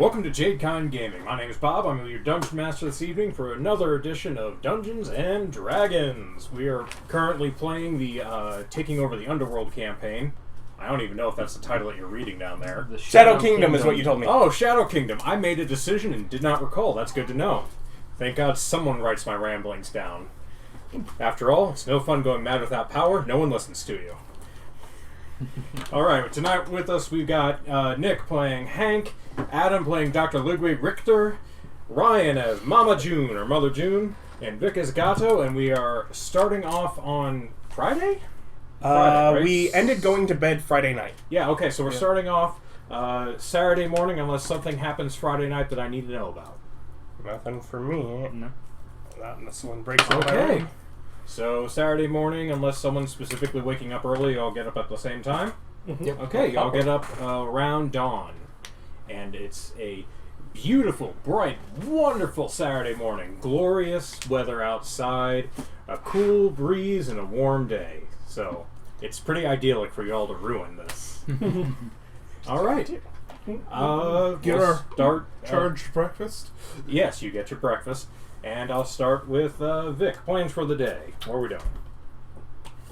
welcome to Jhank Gaming. My name is Bob. I'm your Dungeon Master this evening for another edition of Dungeons and Dragons. We are currently playing the Taking Over the Underworld campaign. I don't even know if that's the title that you're reading down there. The Shadow Kingdom is what you told me. Oh, Shadow Kingdom. I made a decision and did not recall. That's good to know. Thank God someone writes my ramblings down. After all, it's no fun going mad without power. No one listens to you. Alright, tonight with us we've got Nick playing Hank, Adam playing Dr. Ludwig Richter, Ryan as Mama June or Mother June, and Vic as Gato, and we are starting off on Friday? Friday, right? We ended going to bed Friday night. Yeah, okay, so we're starting off Saturday morning unless something happens Friday night that I need to know about. Nothing for me. No. Not unless someone breaks into my Okay. room. So Saturday morning, unless someone's specifically waking up early, y'all get up at the same time? Mm-hmm. Yep. Okay, y'all get up around dawn. And it's a beautiful, bright, wonderful Saturday morning. Glorious weather outside, a cool breeze, and a warm day. So, it's pretty idyllic for y'all to ruin this. Alright. Charged breakfast? Yes, you get your breakfast. And I'll start with Vic. Plans for the day. What are we doing?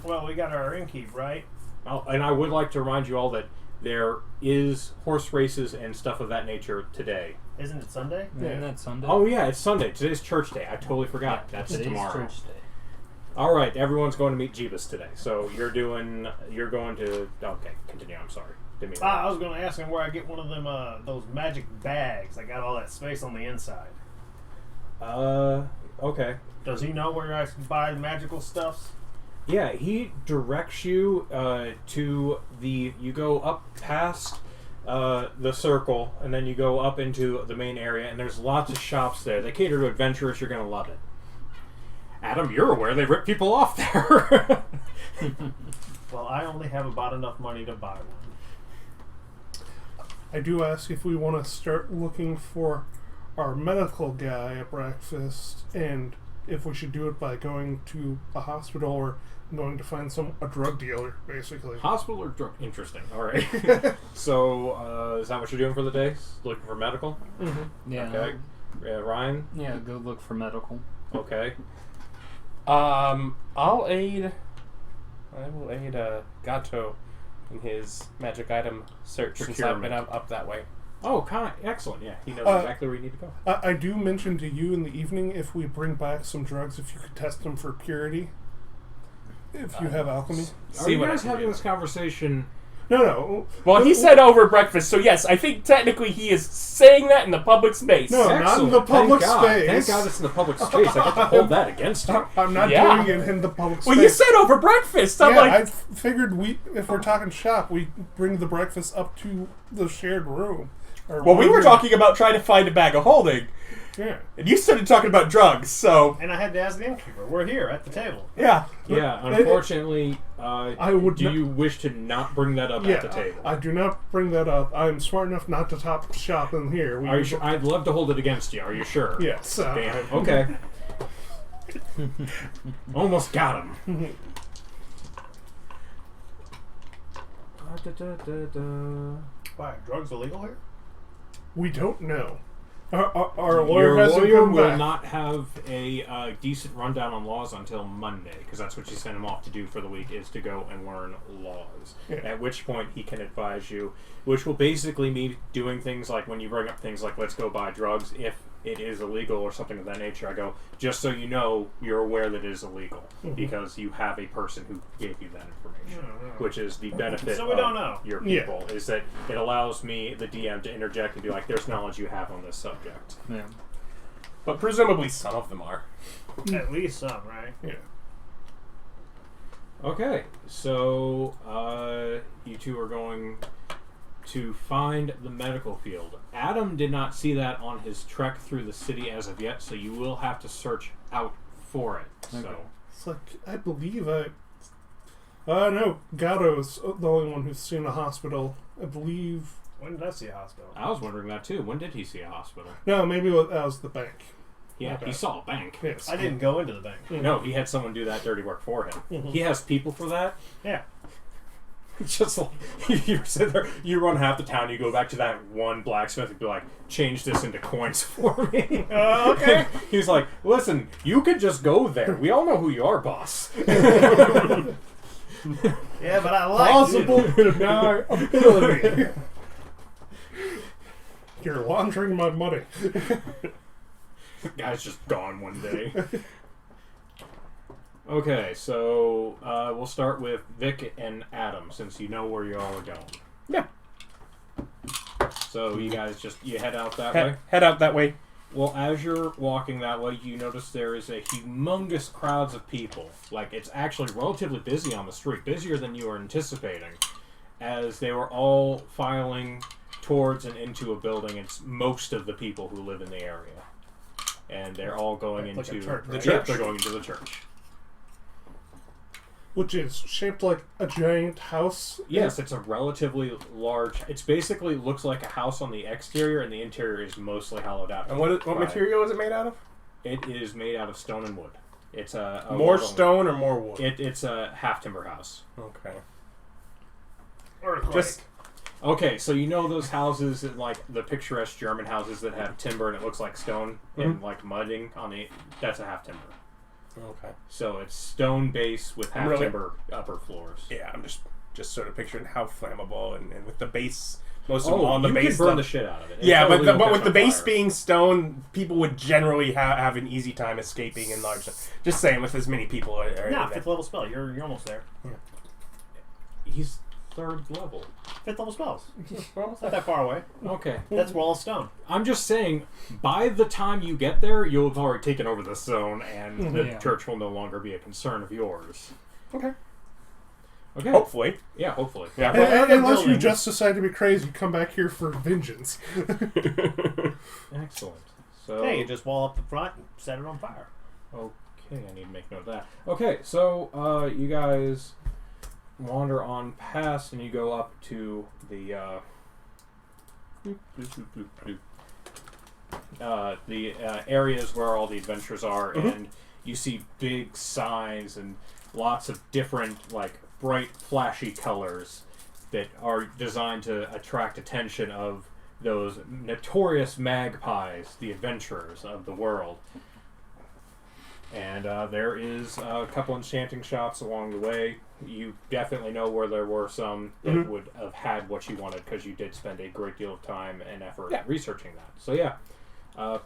Well, we got our innkeep, right? Oh, and I would like to remind you all that there is horse races and stuff of that nature today. Isn't it Sunday? Yeah. Isn't that Sunday? Oh yeah, it's Sunday. Today's church day. I totally forgot. That's Today's tomorrow. church day. All right, everyone's going to meet Jeebus today. So you're going to. Okay, continue. I'm sorry. Didn't mean I was going to ask him where I get one of them those magic bags. I got all that space on the inside. Okay. Does he know where I buy the magical stuffs? Yeah, he directs you to the. You go up past the circle, and then you go up into the main area, and there's lots of shops there. They cater to adventurers. You're going to love it. Adam, you're aware they rip people off there. Well, I only have about enough money to buy one. I do ask if we want to start looking for our medical guy at breakfast, and if we should do it by going to a hospital or going to find a drug dealer, basically. Hospital or drug? Interesting. All right. So, is that what you're doing for the day? Looking for medical? Mm-hmm. Yeah. Okay. Ryan? Yeah, go look for medical. Okay. I will aid Gato in his magic item search since I've been up that way. Oh, excellent. Yeah, he knows exactly where you need to go. I do mention to you in the evening, if we bring back some drugs, if you could test them for purity. If you have alchemy. Are you guys having this conversation? No. Well, he said over breakfast, so yes, I think technically he is saying that in the public space. No, Excellent. not in the public space. Thank God it's in the public space. I get to hold that against you. I'm not doing it in the public space. Well, you said over breakfast. I'm like, I figured if we're talking shop, we bring the breakfast up to the shared room. Well, we were talking about trying to find a bag of holding. Yeah. And you started talking about drugs, so... And I had to ask the innkeeper. We're here at the table. Yeah. Yeah, unfortunately, do you wish to not bring that up at the table? I do not bring that up. I'm smart enough not to top shop in here. Are you sure? I'd love to hold it against you. Are you sure? Yes. Damn. Okay. Almost got him. Why, drugs illegal here? We don't know. Our lawyer Your hasn't lawyer come will back. not have a decent rundown on laws until Monday, because that's what you sent him off to do for the week, is to go and learn laws. Yeah. At which point he can advise you, which will basically mean doing things like when you bring up things like let's go buy drugs, if it is illegal or something of that nature, I go, just so you know, you're aware that it is illegal, because you have a person who gave you that information, which is the benefit So we don't know. your people, is that it allows me, the DM, to interject and be like, there's knowledge you have on this subject. Yeah. But presumably some of them are. At least some, right? Yeah. Okay, so you two are going to find the medical field. Adam did not see that on his trek through the city as of yet, so you will have to search out for it. Okay. So It's like, I believe no, Gato's the only one who's seen a hospital. I believe... When did I see a hospital? I was wondering that too. When did he see a hospital? No, maybe that was the bank. Yeah, Okay. he saw a bank. Yes. I didn't go into the bank. No, he had someone do that dirty work for him. He has people for that. Yeah. Just like you sit there, you run half the town, you go back to that one blacksmith and be like, change this into coins for me. Okay. He's like, listen, you could just go there. We all know who you are, boss. Yeah, but I like Plausible deniability. You're laundering my money. Guy's just gone one day. Okay, so we'll start with Vic and Adam, since you know where you all are going. Yeah. So you guys you head out that way? Head out that way. Well, as you're walking that way, you notice there is a humongous crowds of people. Like, it's actually relatively busy on the street, busier than you were anticipating, as they were all filing towards and into a building. It's most of the people who live in the area. And they're all going Like a into church, the right? church. Yep. They're going into the church. Which is shaped like a giant house. Yes, it's a relatively large. It's basically looks like a house on the exterior, and the interior is mostly hollowed out. And what Right. material is it made out of? It is made out of stone and wood. It's a More wood only. stone or more wood? It's a half timber house. Okay. Earthquake. Just Okay, so you know those houses, like the picturesque German houses that have timber and it looks like stone and like mudding on the. That's a half timber. okay. So it's stone base with half Really? timber upper floors. Yeah, I'm just sort of picturing how flammable and with the base, most of Oh, them on the you base. can burn stuff. the shit out of it. It Yeah, totally but will with catch the on base fire. being stone, people would generally have an easy time escaping in large. Just saying, with as many people are in Nah, there. 5th level spell. You're almost there. He's 3rd level. 5th level spells. We're almost Not there. that far away. Okay. That's wall of stone. I'm just saying, by the time you get there, you'll have already taken over the zone, and the Yeah. church will no longer be a concern of yours. Okay. Okay. Hopefully. Yeah, hopefully. Yeah. Unless you buildings. just decide to be crazy, come back here for vengeance. Excellent. So, Hey, you just wall up the front and set it on fire. okay, I need to make note of that. Okay, so you guys wander on past, and you go up to the areas where all the adventures are, and you see big signs and lots of different, like, bright, flashy colors that are designed to attract attention of those notorious magpies, the adventurers of the world. And there is a couple enchanting shops along the way. You definitely know where there were some that would have had what you wanted, because you did spend a great deal of time and effort researching that. So yeah,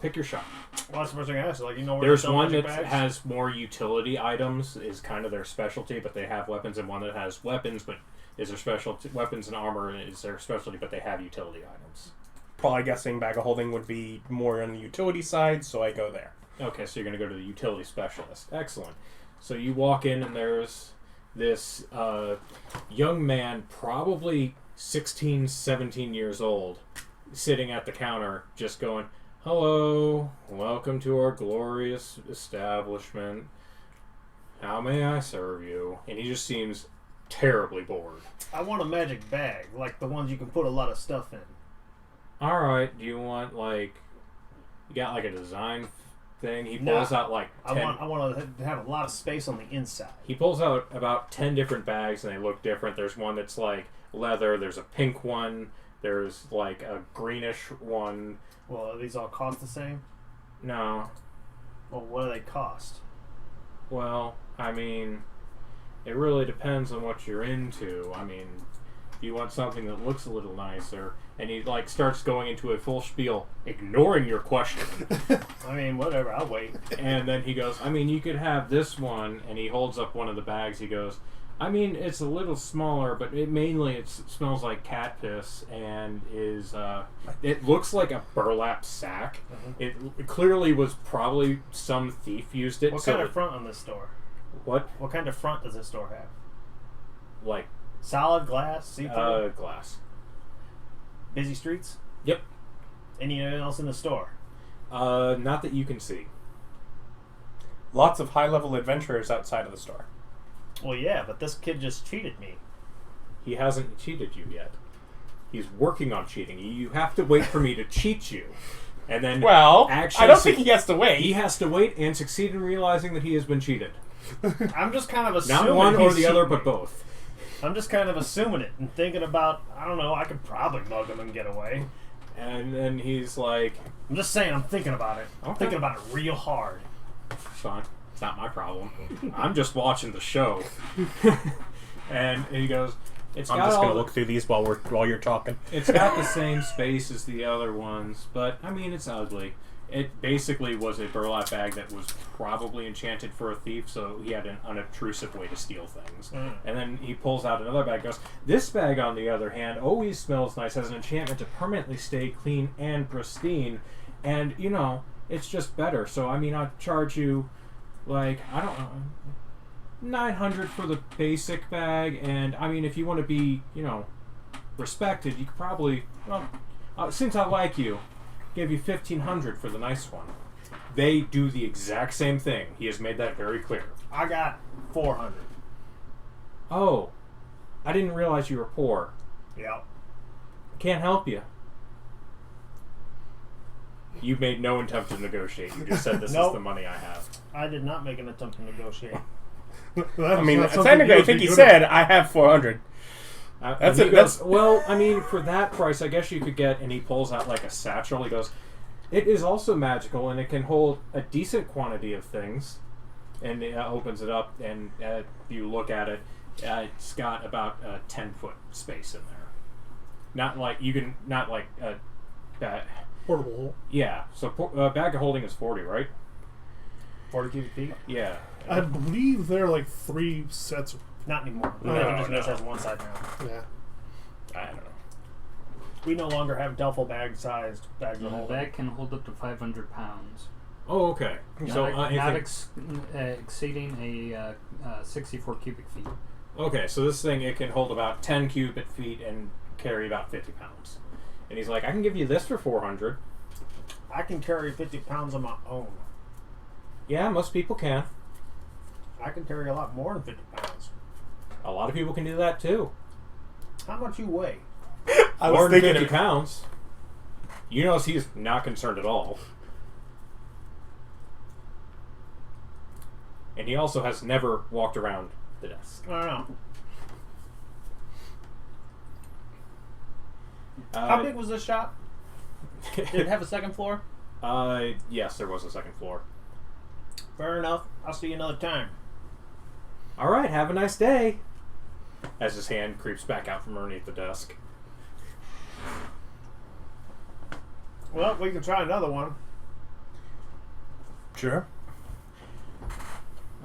pick your shop. Well, that's the first thing I asked. Like, you know where There's they sell one that magic bags? has more utility items, is kind of their specialty, but they have weapons, and one that has weapons, but is their specialty. Weapons and armor is their specialty, but they have utility items. Probably guessing bag of holding would be more on the utility side, so I go there. Okay, so you're going to go to the utility specialist. Excellent. So you walk in, and there's this young man, probably 16, 17 years old, sitting at the counter, just going, "Hello, welcome to our glorious establishment. How may I serve you?" And he just seems terribly bored. I want a magic bag, like the ones you can put a lot of stuff in. All right, do you want, like, you got, like, a design thing? He pulls out, like, 10... I want to have a lot of space on the inside. He pulls out about 10 different bags, and they look different. There's one that's, like, leather. There's a pink one. There's, like, a greenish one. Well, are these all cost the same? No. Well, what do they cost? Well, I mean, it really depends on what you're into. I mean, if you want something that looks a little nicer, and he, like, starts going into a full spiel, ignoring your question. I mean, whatever. I'll wait. And then he goes, I mean, you could have this one, and he holds up one of the bags. He goes, I mean, it's a little smaller, but it smells like cat piss, and is, it looks like a burlap sack. It clearly was probably some thief used it. What so kind of front on this store? What? What kind of front does this store have? Like, Solid glass, see-through, glass. busy streets. Yep. Anything else in the store? Not that you can see. Lots of high-level adventurers outside of the store. Well, yeah, but this kid just cheated me. He hasn't cheated you yet. He's working on cheating you. You have to wait for me to cheat you. And then Well, actually I don't think he has to wait. He has to wait and succeed in realizing that he has been cheated. I'm just kind of assuming Not one or he's the other, cheating but me. both. I'm just kind of assuming it and thinking about, I don't know, I could probably mug him and get away. And then he's like, I'm just saying, I'm thinking about it. I'm Okay. thinking about it real hard. fine. It's not my problem. I'm just watching the show. And he goes, I'm got just all gonna the- look through these while you're talking. It's got the same space as the other ones, but I mean, it's ugly. It basically was a burlap bag that was probably enchanted for a thief, so he had an unobtrusive way to steal things. And then he pulls out another bag, goes, this bag, on the other hand, always smells nice, has an enchantment to permanently stay clean and pristine, and, you know, it's just better. So, I mean, I'd charge you, like, I don't know, $900 for the basic bag, and, I mean, if you want to be, you know, respected, you could probably, well, since I like you, give you $1,500 for the nice one. They do the exact same thing. He has made that very clear. I got 400. Oh, I didn't realize you were poor. Yep. Can't help you. You made no attempt to negotiate. You just said this Nope. is the money I have. I did not make an attempt to negotiate. That's I mean, not something technically, I would think be he good said I have 400. And he goes, well, I mean, for that price, I guess you could get, and he pulls out like a satchel. He goes, it is also magical, and it can hold a decent quantity of things. And it opens it up, and you look at it, it's got about a 10-foot space in there. Not like, you can, not like, portable hole. yeah, so bag of holding is 40, right? 40 cubic feet? Yeah. I believe there are like 3 sets of. Not anymore. No, Just no. has one side now. Yeah. I don't know. We no longer have duffel bag sized bags of The holding. bag can hold up to 500 pounds. Oh, okay. So, Not exceeding a 64 cubic feet. okay, so this thing, it can hold about 10 cubic feet and carry about 50 pounds. And he's like, I can give you this for 400. I can carry 50 pounds on my own. Yeah, most people can. I can carry a lot more than 50 pounds. A lot of people can do that too. How much you weigh? I More was than thinking 50 pounds. You notice he's not concerned at all. And he also has never walked around the desk. I don't know. How big was this shop? Did it have a second floor? Yes, there was a second floor. Fair enough. I'll see you another time. All right, have a nice day. As his hand creeps back out from underneath the desk. Well, we can try another one. Sure.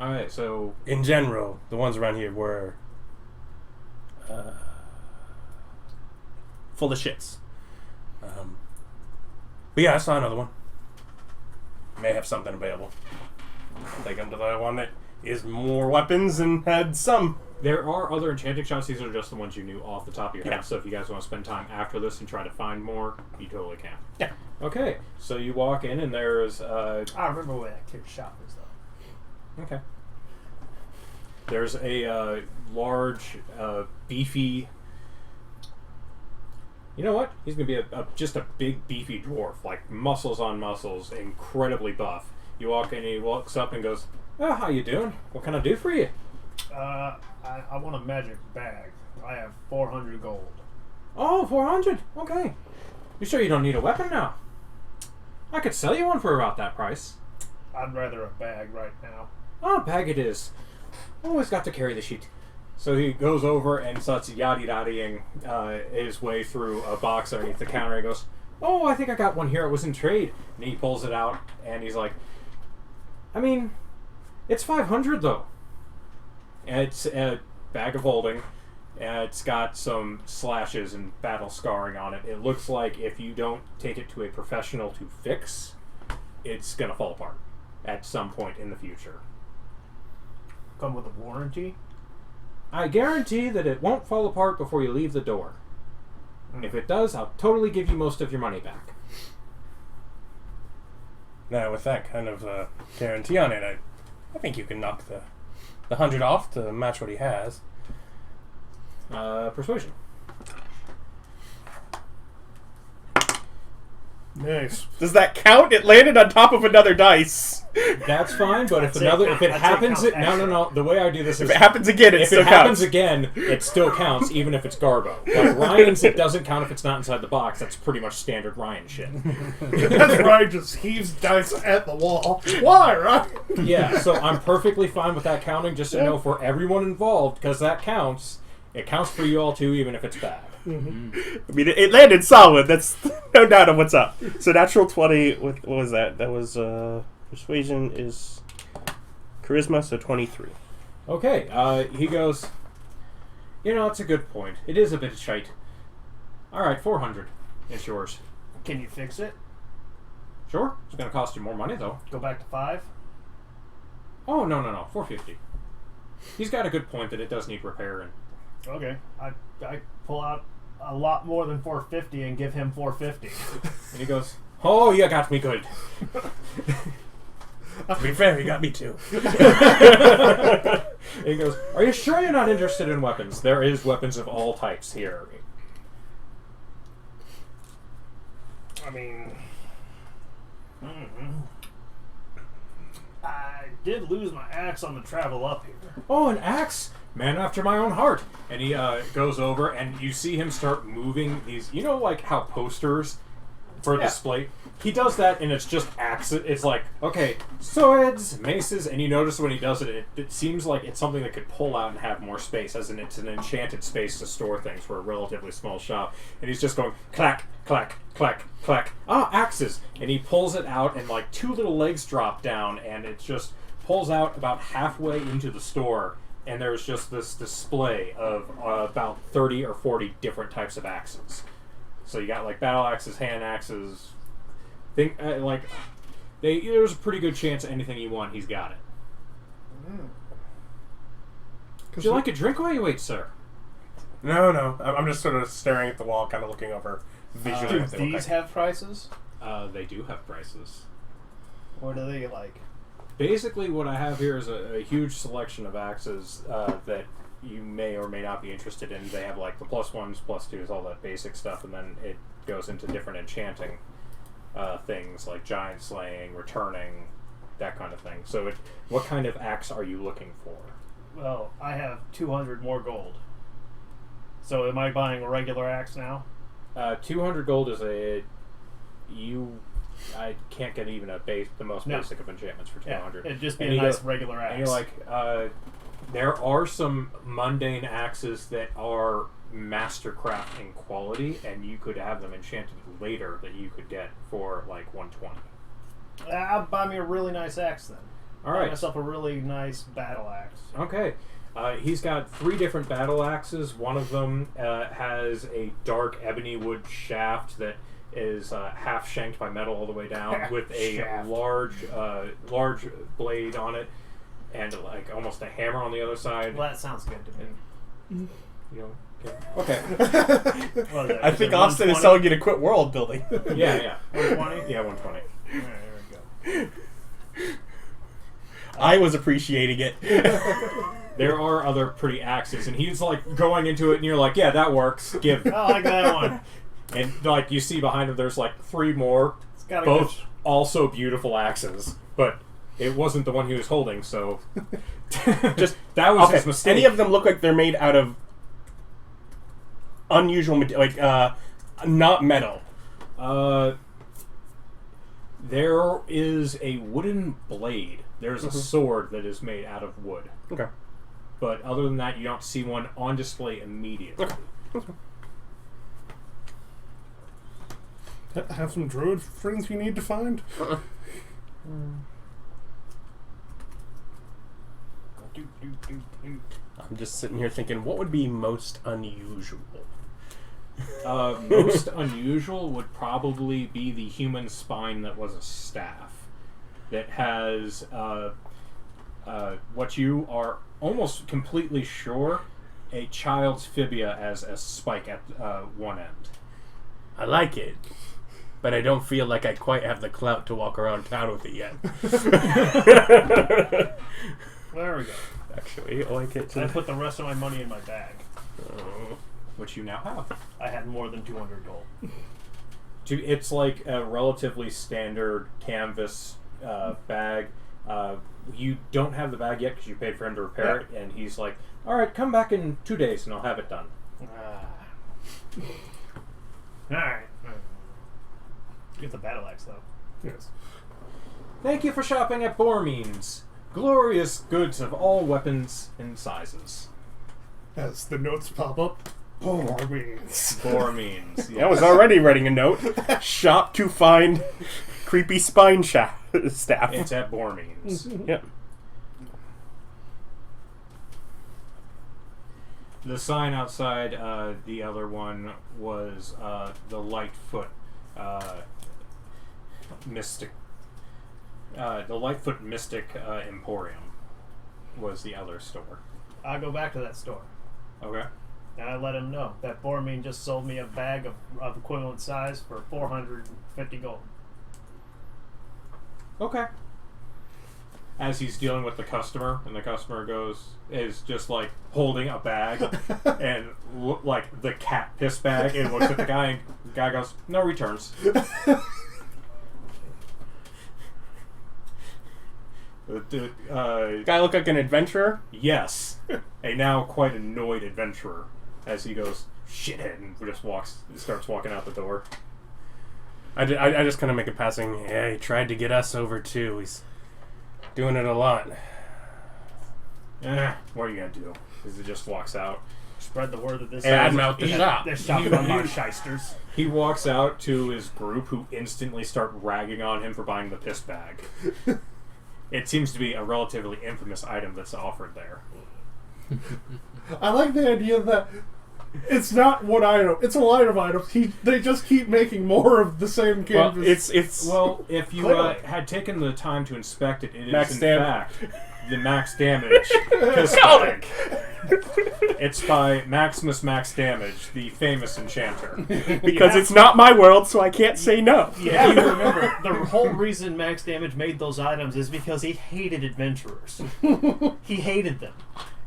All right, so In general, the ones around here were full of shits. But yeah, I saw another one. May have something available. I'll take him to the one that is more weapons and had some. there are other enchanting shops. These are just the ones you knew off the top of your head. Yeah. So if you guys want to spend time after this and try to find more, you totally can. Yeah. Okay, so you walk in and there's I remember where that kid's shop is, though. okay. There's a large, beefy. You know what? He's gonna be just a big beefy dwarf, like muscles on muscles, incredibly buff. You walk in, and he walks up and goes, "Oh, how you doing? What can I do for you?" I want a magic bag. I have 400 gold. Oh, 400. Okay. You sure you don't need a weapon now? I could sell you one for about that price. I'd rather a bag right now. Oh, bag it is. Always got to carry the sheet. So he goes over and starts yaddy-daddying his way through a box underneath the counter. He goes, "Oh, I think I got one here. It was in trade." And he pulls it out, and he's like, "I mean, it's 500 though." And it's a bag of holding. And it's got some slashes and battle scarring on it. It looks like if you don't take it to a professional to fix, it's gonna fall apart at some point in the future. Come with a warranty? I guarantee that it won't fall apart before you leave the door. If it does, I'll totally give you most of your money back. Now, with that kind of guarantee on it, I think you can knock the 100 off to match what he has. Persuasion. Nice. Does that count? It landed on top of another dice. That's fine, but if I'd say it count happens, extra. no. The way I do this is If it happens again, it if still it happens counts. again, it still counts, even if it's Garbo. Like Ryan's, it doesn't count if it's not inside the box. That's pretty much standard Ryan shit. That's Ryan just heaves dice at the wall. Why, Ryan? Yeah, so I'm perfectly fine with that counting, just to know for everyone involved, because that counts. It counts for you all too, even if it's bad. I mean, it landed solid. That's no doubt on what's up. So natural 20. What was that? That was persuasion is charisma, so 23. Okay, he goes, it's a good point. It is a bit shite. Alright, 400. It's yours. Can you fix it? Sure? It's going to cost you more money, though. Go back to 5? Oh, no, 450. He's got a good point that it does need repairing. Okay. I pull out a lot more than 450 and give him 450. And he goes, oh, you got me good. To be fair, you got me too. And he goes, are you sure you're not interested in weapons? There is weapons of all types here. I mean... I did lose my axe on the travel up here. Oh, an axe? Man after my own heart. And he goes over, and you see him start moving these... like how posters for display... He does that, and it's just axes. It's like, okay, swords, maces, and you notice when he does it, it seems like it's something that could pull out and have more space, as in it's an enchanted space to store things for a relatively small shop. And he's just going, clack, clack, clack, clack. Ah, axes! And he pulls it out, and like 2 little legs drop down, and it just pulls out about halfway into the store, and there's just this display of about 30 or 40 different types of axes. So you got like battle axes, hand axes... there's a pretty good chance anything you want, he's got it. Would you like a drink while you wait, sir? No. I'm just sort of staring at the wall, kind of looking over visually. Do what they look these like. have prices? They do have prices. What are they like? Basically, what I have here is a huge selection of axes that you may or may not be interested in. They have like the +1s, +2s, all that basic stuff, and then it goes into different enchanting things like giant slaying, returning, that kind of thing. So what kind of axe are you looking for? Well, I have 200 more gold. So am I buying a regular axe now? 200 gold is I can't get even the most basic of enchantments for 200. Yeah, it'd just be a nice regular axe. And you're like, there are some mundane axes that are mastercraft in quality, and you could have them enchanted later that you could get for like 120. I'll buy me a really nice axe then. All Buy right. myself a really nice battle axe. Okay. He's got 3 different battle axes. One of them has a dark ebony wood shaft that is half shanked by metal all the way down with a Shaft. large blade on it, and like almost a hammer on the other side. Well, that sounds good to me. You know. Okay. What is that? I Is think it Austin is 120? telling you to quit world building. Yeah. 120? Yeah, 120. Alright, there we go. I was appreciating it. There are other pretty axes, and he's like going into it, and you're like, yeah, that works. Give. I like that one. And like you see behind him, there's like 3 more, It's got a both good... also beautiful axes, but it wasn't the one he was holding, so Just that was okay. his mistake. Any of them look like they're made out of unusual material, like not metal. There is a wooden blade. There's a sword that is made out of wood. Okay. But other than that, you don't see one on display immediately. Okay. Have some druid friends you need to find? I'm just sitting here thinking, what would be most unusual? Most unusual would probably be the human spine that was a staff. That has what you are almost completely sure a child's fibia as a spike at one end. I like it, but I don't feel like I quite have the clout to walk around town with it yet. There we go. Actually, I like it I too. put the rest of my money in my bag. Which you now have. I had more than 200 gold. It's like a relatively standard canvas bag. You don't have the bag yet because you paid for him to repair it, and he's like, "All right, come back in 2 days and I'll have it done." Alright. Get the battle axe, though. Yes. Thank you for shopping at Bormeans. Glorious goods of all weapons and sizes. As the notes pop up, Bormeans. Bormeans. I was already writing a note. Shop to find creepy spine staff. It's at Bormeans. Yep. The sign outside the other one was the Lightfoot Mystic. The Lightfoot Mystic Emporium was the other store. I go back to that store. Okay. And I let him know that Bormean just sold me a bag of equivalent size for 450 gold. Okay. As he's dealing with the customer, and the customer is just like holding a bag and like the cat piss bag, and looks at the guy, and the guy goes, "No returns." Guy look like an adventurer? Yes, a now quite annoyed adventurer, as he goes, "Shithead," and just starts walking out the door. I just kind of make a passing. Yeah, he tried to get us over too. He's doing it a lot. What are you gonna do? Because he just walks out. Spread the word that this Badmouth the shop. This shop run by shysters. He walks out to his group, who instantly start ragging on him for buying the piss bag. It seems to be a relatively infamous item that's offered there. I like the idea that it's not one item; it's a line of items. They just keep making more of the same Well, canvas. Well, if you had taken the time to inspect it, it Max is in damage. fact the max damage piss bag. It's by Maximus Max Damage, the famous enchanter. Because it's not my world, so I can't say no. You have to remember, the whole reason Max Damage made those items is because he hated adventurers. He hated them.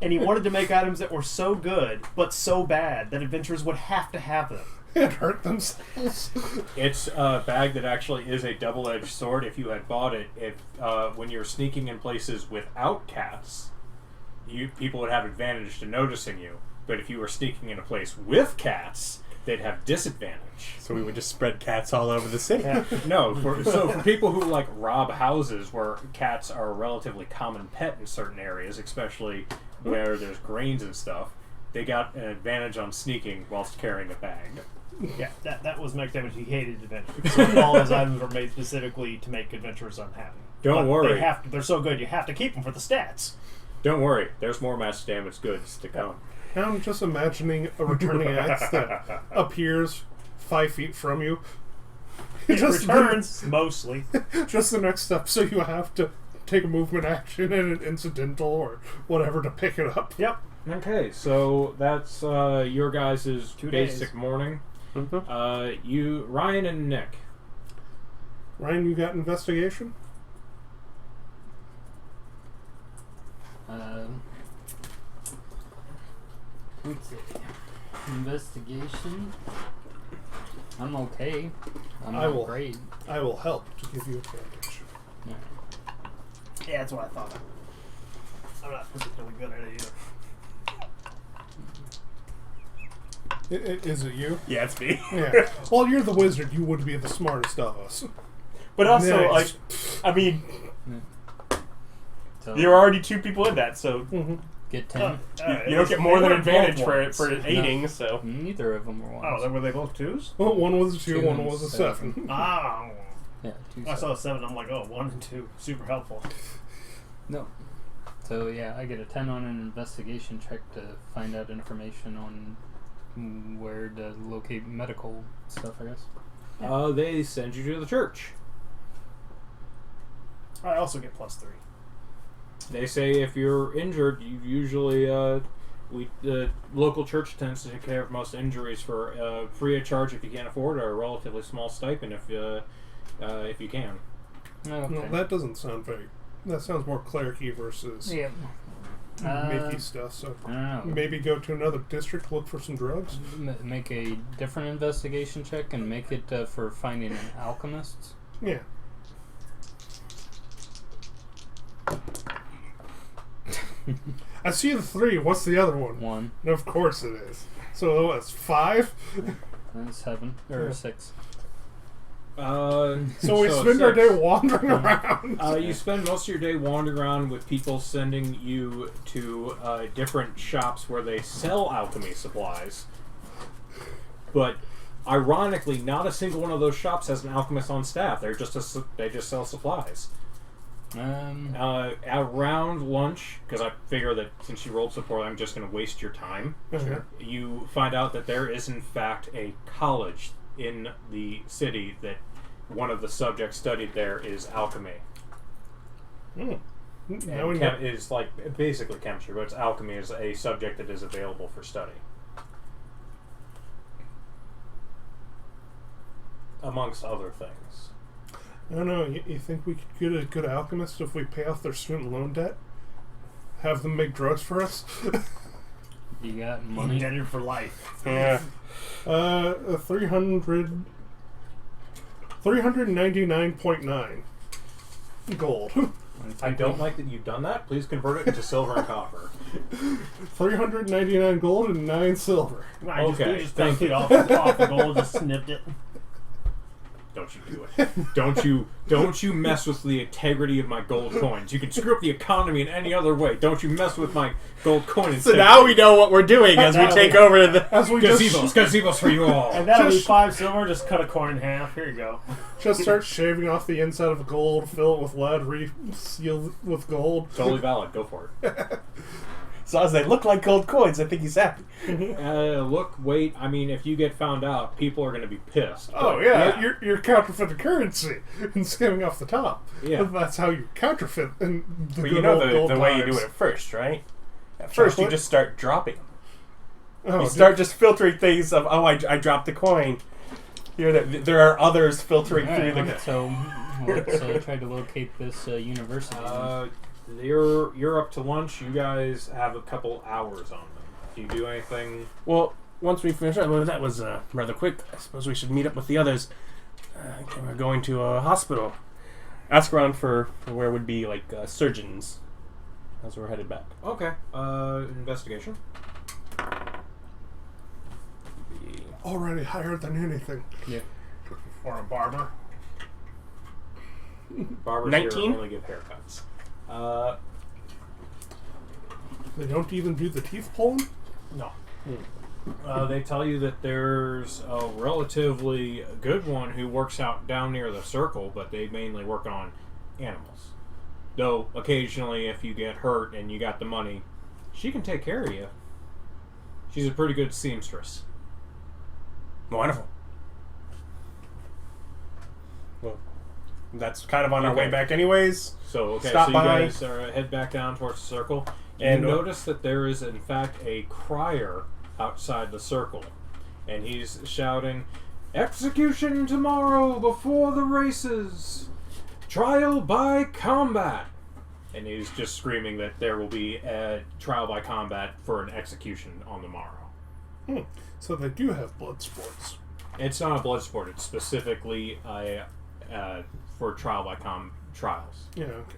And he wanted to make items that were so good, but so bad, that adventurers would have to have them. And hurt themselves. It's a bag that actually is a double-edged sword. If you had bought it, when you're sneaking in places without cats, people would have advantage to noticing you. But if you were sneaking in a place with cats, they'd have disadvantage. So we would just spread cats all over the city. Yeah. No, for people who like rob houses where cats are a relatively common pet in certain areas, especially where there's grains and stuff, they got an advantage on sneaking whilst carrying a bag. Yeah, that was Max Damage. He hated adventurers. So all his items were made specifically to make adventurers unhappy. Don't worry. They're so good, you have to keep them for the stats. Don't worry, there's more Max Damage goods to come. I'm just imagining a returning axe that appears 5 feet from you. It returns, mostly. Just the next step, so you have to take a movement action and an incidental or whatever to pick it up. Yep. Okay, so that's your guys' 2 basic days. morning. Mm-hmm. Ryan and Nick. Ryan, you got investigation? Let's see. Investigation. I'm okay. I'm I not will. great. I will help to give you advantage. Yeah, that's what I thought. I'm not particularly good at it either. Is it you? Yeah, it's me. Yeah. Well, you're the wizard. You would be the smartest of us. But also, Nice. I mean, So there are already 2 people in that, so get 10. you don't get more than They weren't advantage both for ones. aiding, so... Neither of them were ones. Were they both 2s? Well, one was a 2, Two one and was a seven. 7. Ah. Yeah, 2 I saw a 7. I'm like, 1 and 2. Super helpful. No. So yeah, I get a 10 on an investigation check to find out information on where to locate medical stuff, I guess. They send you to the church. I also get +3. They say if you're injured, you usually the local church tends to take care of most injuries for free of charge if you can't afford, or a relatively small stipend if you can. Okay. No, that doesn't sound very... That sounds more clericy versus... Yeah. makey stuff. So I don't know. maybe go to another district, look for some drugs. Make a different investigation check and make it for finding an alchemist. Yeah. I see the 3. What's the other one? 1. No, of course it is. So that's 5. And 7 or Yeah. 6. So we spend our 6. day wandering around. You spend most of your day wandering around with people sending you to different shops where they sell alchemy supplies. But ironically, not a single one of those shops has an alchemist on staff. They just sell supplies. Around lunch, because I figure that since you rolled so poorly, I'm just going to waste your time. Sure. You find out that there is in fact a college in the city that one of the subjects studied there is alchemy. Now we And know. is like basically chemistry, but it's alchemy is a subject that is available for study. Amongst other things. I don't know. You think we could get a good alchemist if we pay off their student loan debt? Have them make drugs for us? You got money. Indebted for life. Yeah. 399.9 gold. I don't like that you've done that. Please convert it into silver and copper. 399 gold and 9 silver. I Okay, just thank took it you. off the gold, just snipped it. Don't you do it. Don't you mess with the integrity of my gold coins. You can screw up the economy in any other way. Don't you mess with my gold coin So integrity. now we know what we're doing as we take over the. As we Gazebos for you all. And that'll be Just- 5 silver, just cut a coin in half. Here you go. just start shaving off the inside of gold, fill it with lead, reseal it with gold. Totally valid. Go for it. As long as they look like gold coins, I think he's happy. Look, wait. I mean, if you get found out, people are going to be pissed. Oh But, yeah, you're counterfeiting currency and skimming off the top. Yeah. That's how you counterfeit. And the But good you know old gold the way you times. do it at first, right? At first, you Chocolate? just start dropping. Oh, You start just filtering things of, I dropped the coin. There are others filtering through the. So let's try to locate this university. You're up to lunch. You guys have a couple hours on them. Do you do anything? Well, once we finish up, well, that was rather quick. I suppose we should meet up with the others. We're going to a hospital. Ask around for where would be like surgeons as we're headed back. Okay. Investigation. already higher than anything. Yeah. Or a barber. Barbers 19? here only give haircuts. They don't even do the teeth pulling? No. They tell you that there's a relatively good one who works out down near the circle, but they mainly work on animals. Though, occasionally, if you get hurt and you got the money, she can take care of you. She's a pretty good seamstress. Wonderful. Well, that's kind of on our Okay. way back anyways. So, okay, Stop so by. you guys head back down towards the circle. And you notice that there is, in fact, a crier outside the circle. And he's shouting, "Execution tomorrow before the races! Trial by combat!" And he's just screaming that there will be a trial by combat for an execution on the morrow. So they do have blood sports. It's not a blood sport. It's specifically for trial by trials. Yeah, okay.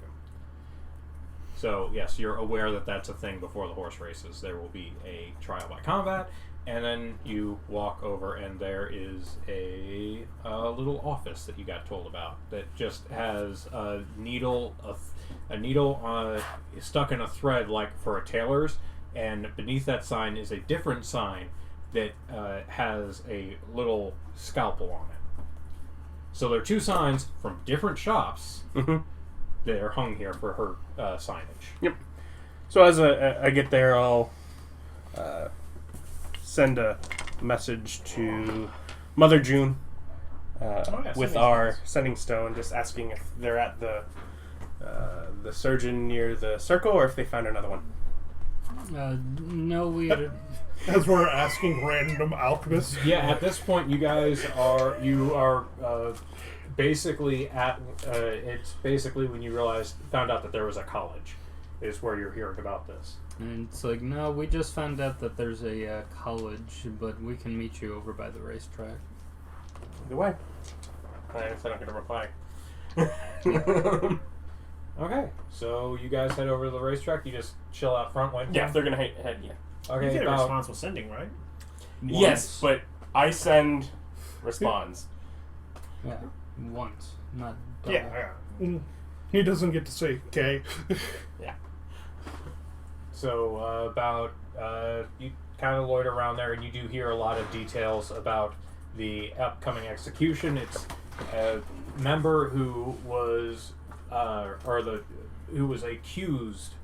So, yes, you're aware that that's a thing before the horse races. There will be a trial by combat, and then you walk over, and there is a little office that you got told about that just has a needle stuck in a thread like for a tailor's, and beneath that sign is a different sign that has a little scalpel on it. So there are two signs from different shops that are hung here for her signage. Yep. So as I get there, I'll send a message to Mother June with our sending stone, just asking if they're at the surgeon near the circle or if they found another one. No, we. As we're asking random alchemists. Yeah, at this point, you guys are basically at. It's basically when you found out that there was a college, is where you're hearing about this. And it's like, no, we just found out that there's a college, but we can meet you over by the racetrack. Either way. I said I'm going to reply. Okay, so you guys head over to the racetrack. You just chill out front, wait. Yeah, they're going to head, yeah. You Okay, get a about responsible sending, right? Yes, but I send responds. Yeah, once, not double. Yeah. He doesn't get to say K. so you kind of loiter around there, and you do hear a lot of details about the upcoming execution. It's a member who was who was accused.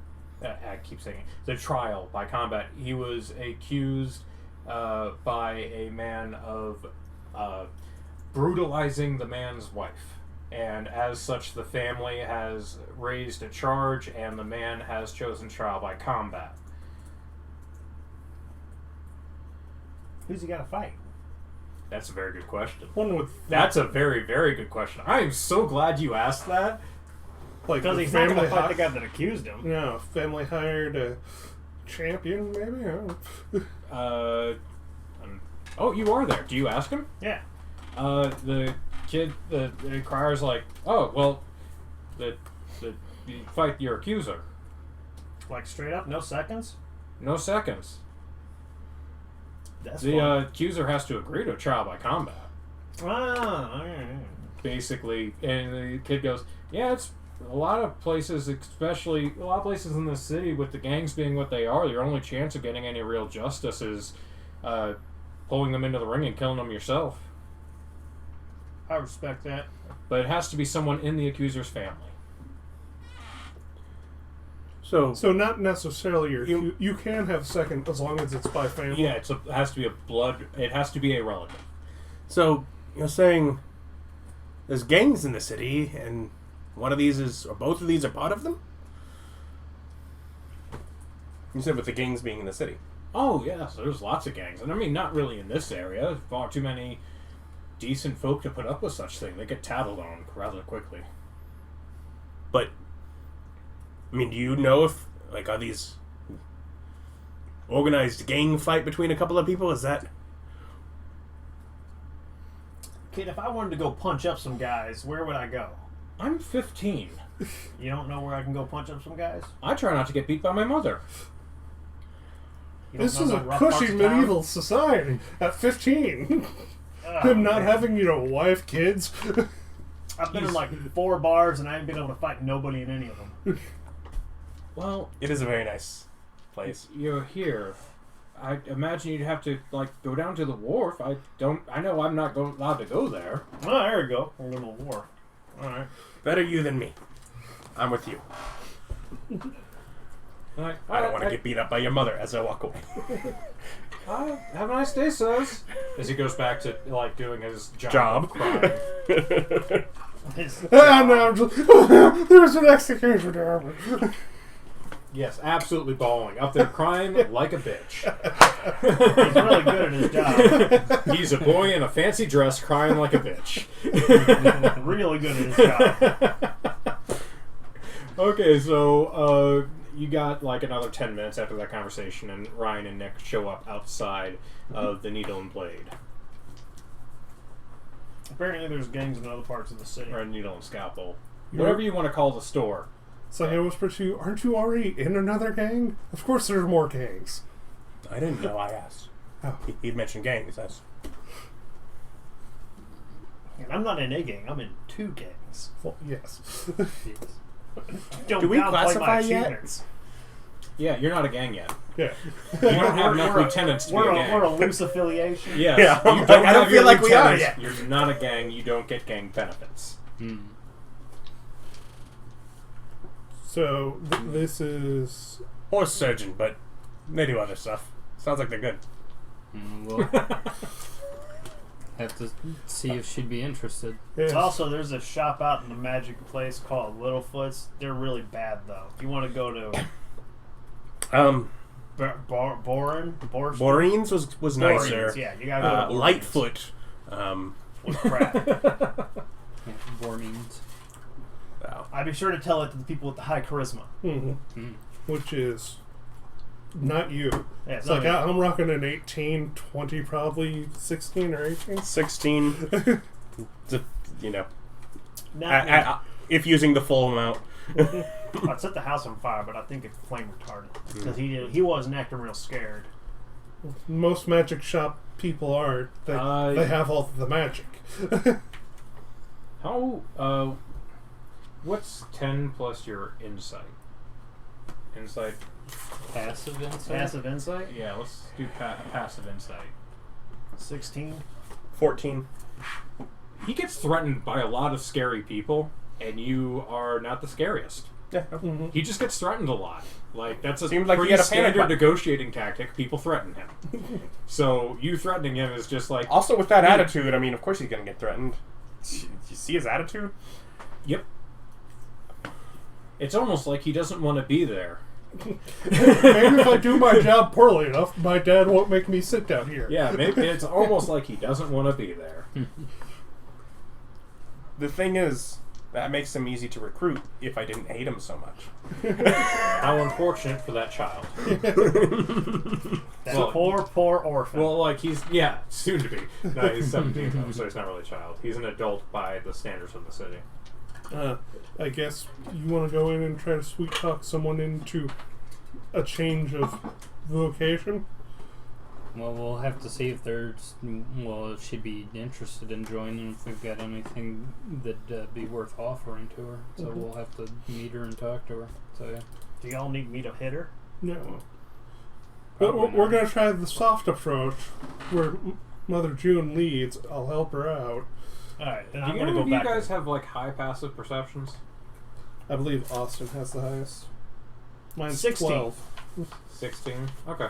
I keep saying it, the trial by combat. He was accused by a man of brutalizing the man's wife. And as such, the family has raised a charge, and the man has chosen trial by combat. Who's he got to fight? That's a very good question. One with That's a very, very good question. I am so glad you asked that. like Because the he's not going to family fight the guy that accused him. Yeah, family hired a champion, maybe. I don't know. Oh, you are there. Do you ask him? Yeah. The kid, the crier's like, oh, well, you fight your accuser. Like straight up, no seconds? No seconds. That's The fun. accuser has to agree to a trial by combat. Alright. Basically, and the kid goes, yeah, it's a lot of places, especially a lot of places in the city, with the gangs being what they are, your only chance of getting any real justice is pulling them into the ring and killing them yourself. I respect that. But it has to be someone in the accuser's family. So So not necessarily you can have second as long as it's by family. Yeah, it has to be it has to be a relative. So you're saying there's gangs in the city, and one of these is, or both of these are part of them? You said with the gangs being in the city. Oh, yes, there's lots of gangs. And I mean, not really in this area. There's far too many decent folk to put up with such thing. They get tattled on rather quickly. But, I mean, do you know if, like, are these organized gang fight between a couple of people? Is that... Kid, if I wanted to go punch up some guys, where would I go? I'm 15. You don't know where I can go punch up some guys? I try not to get beat by my mother. You don't This know is the a rough parts cushy of town? medieval society at 15. Oh, Him not man. having, wife, kids. I've been in like 4 bars and I ain't been able to fight nobody in any of them. Well, It is a very nice place. you're here. I imagine you'd have to, go down to the wharf. I know I'm not allowed to go there. Oh, there we go. We're in a war. Alright. Better you than me. I'm with you. I don't want to get beat up by your mother as I walk away. Have a nice day, sirs. As he goes back to, doing his job. Job. Of crime. No, there's an execution to happen. Yes, absolutely bawling. Up there crying like a bitch. He's really good at his job. He's a boy in a fancy dress crying like a bitch. Really good at his job. Okay, so you got another 10 minutes after that conversation, and Ryan and Nick show up outside of the Needle and Blade. Apparently there's gangs in other parts of the city. Or Needle and Scalpel. Whatever you want to call the store. So I whispered to you, aren't you already in another gang? Of course there's more gangs. I didn't know, I asked. Oh. He'd mentioned gangs. That's... And I'm not in a gang, I'm in 2 gangs. Well, yes. Don't Do we downplay my classify yet? achievements. Yeah, you're not a gang yet. Yeah. You don't have enough lieutenants to be a gang. We're a loose affiliation. Yes, Yeah, you I don't don't have feel your like we are lieutenants. yet. You're not a gang. You don't get gang benefits. So this is... Horse surgeon, but they do other stuff. Sounds like they're good. Well, have to see if she'd be interested. Yes. Also, there's a shop out in the magic place called Littlefoot's. They're really bad, though. If you want to go to Boreens was nicer. Yeah, you gotta go to Lightfoot. was crap. Yeah, Vormeans. Wow. I'd be sure to tell it to the people with the high charisma. Which is... not you. Yeah, It's no, like yeah. I'm rocking an 18, 20, probably 16 or 18. 16. You know, Not, if using the full amount. I'd set the house on fire, but I think it's flame retardant because he wasn't acting real scared. Most magic shop people are. They have all the magic. How, what's 10 plus your insight? Insight? Passive insight? Passive insight? Yeah, let's do passive insight. 16. 14. He gets threatened by a lot of scary people, and you are not the scariest. Yeah. Mm-hmm. He just gets threatened a lot. Like, that's a Seemed like he pretty had a panic standard button. negotiating tactic. People threaten him. So you threatening him is just like... Also, with that attitude, I mean, of course he's going to get threatened. You see his attitude? Yep. It's almost like he doesn't want to be there. Maybe if I do my job poorly enough, my dad won't make me sit down here. Yeah, maybe it's almost like he doesn't want to be there. The thing is, that makes him easy to recruit if I didn't hate him so much. How unfortunate for that child. That Well- poor orphan. Well, like, he's... Yeah, soon to be. No, he's 17, though, so he's not really a child. He's an adult by the standards of the city. I guess you want to go in and try to sweet talk someone into a change of vocation. Well, we'll have to see if there's... Well, if she'd be interested in joining, if we've got anything that'd be worth offering to her. So we'll have to meet her and talk to her. So, yeah. Do y'all need me to hit her? No. But we're going to try the soft approach where Mother June leads. I'll help her out. Alright, then Do I'm you going to go back. guys have, like, high passive perceptions? I believe Austin has the highest. Mine's 16. 12. 16? Okay.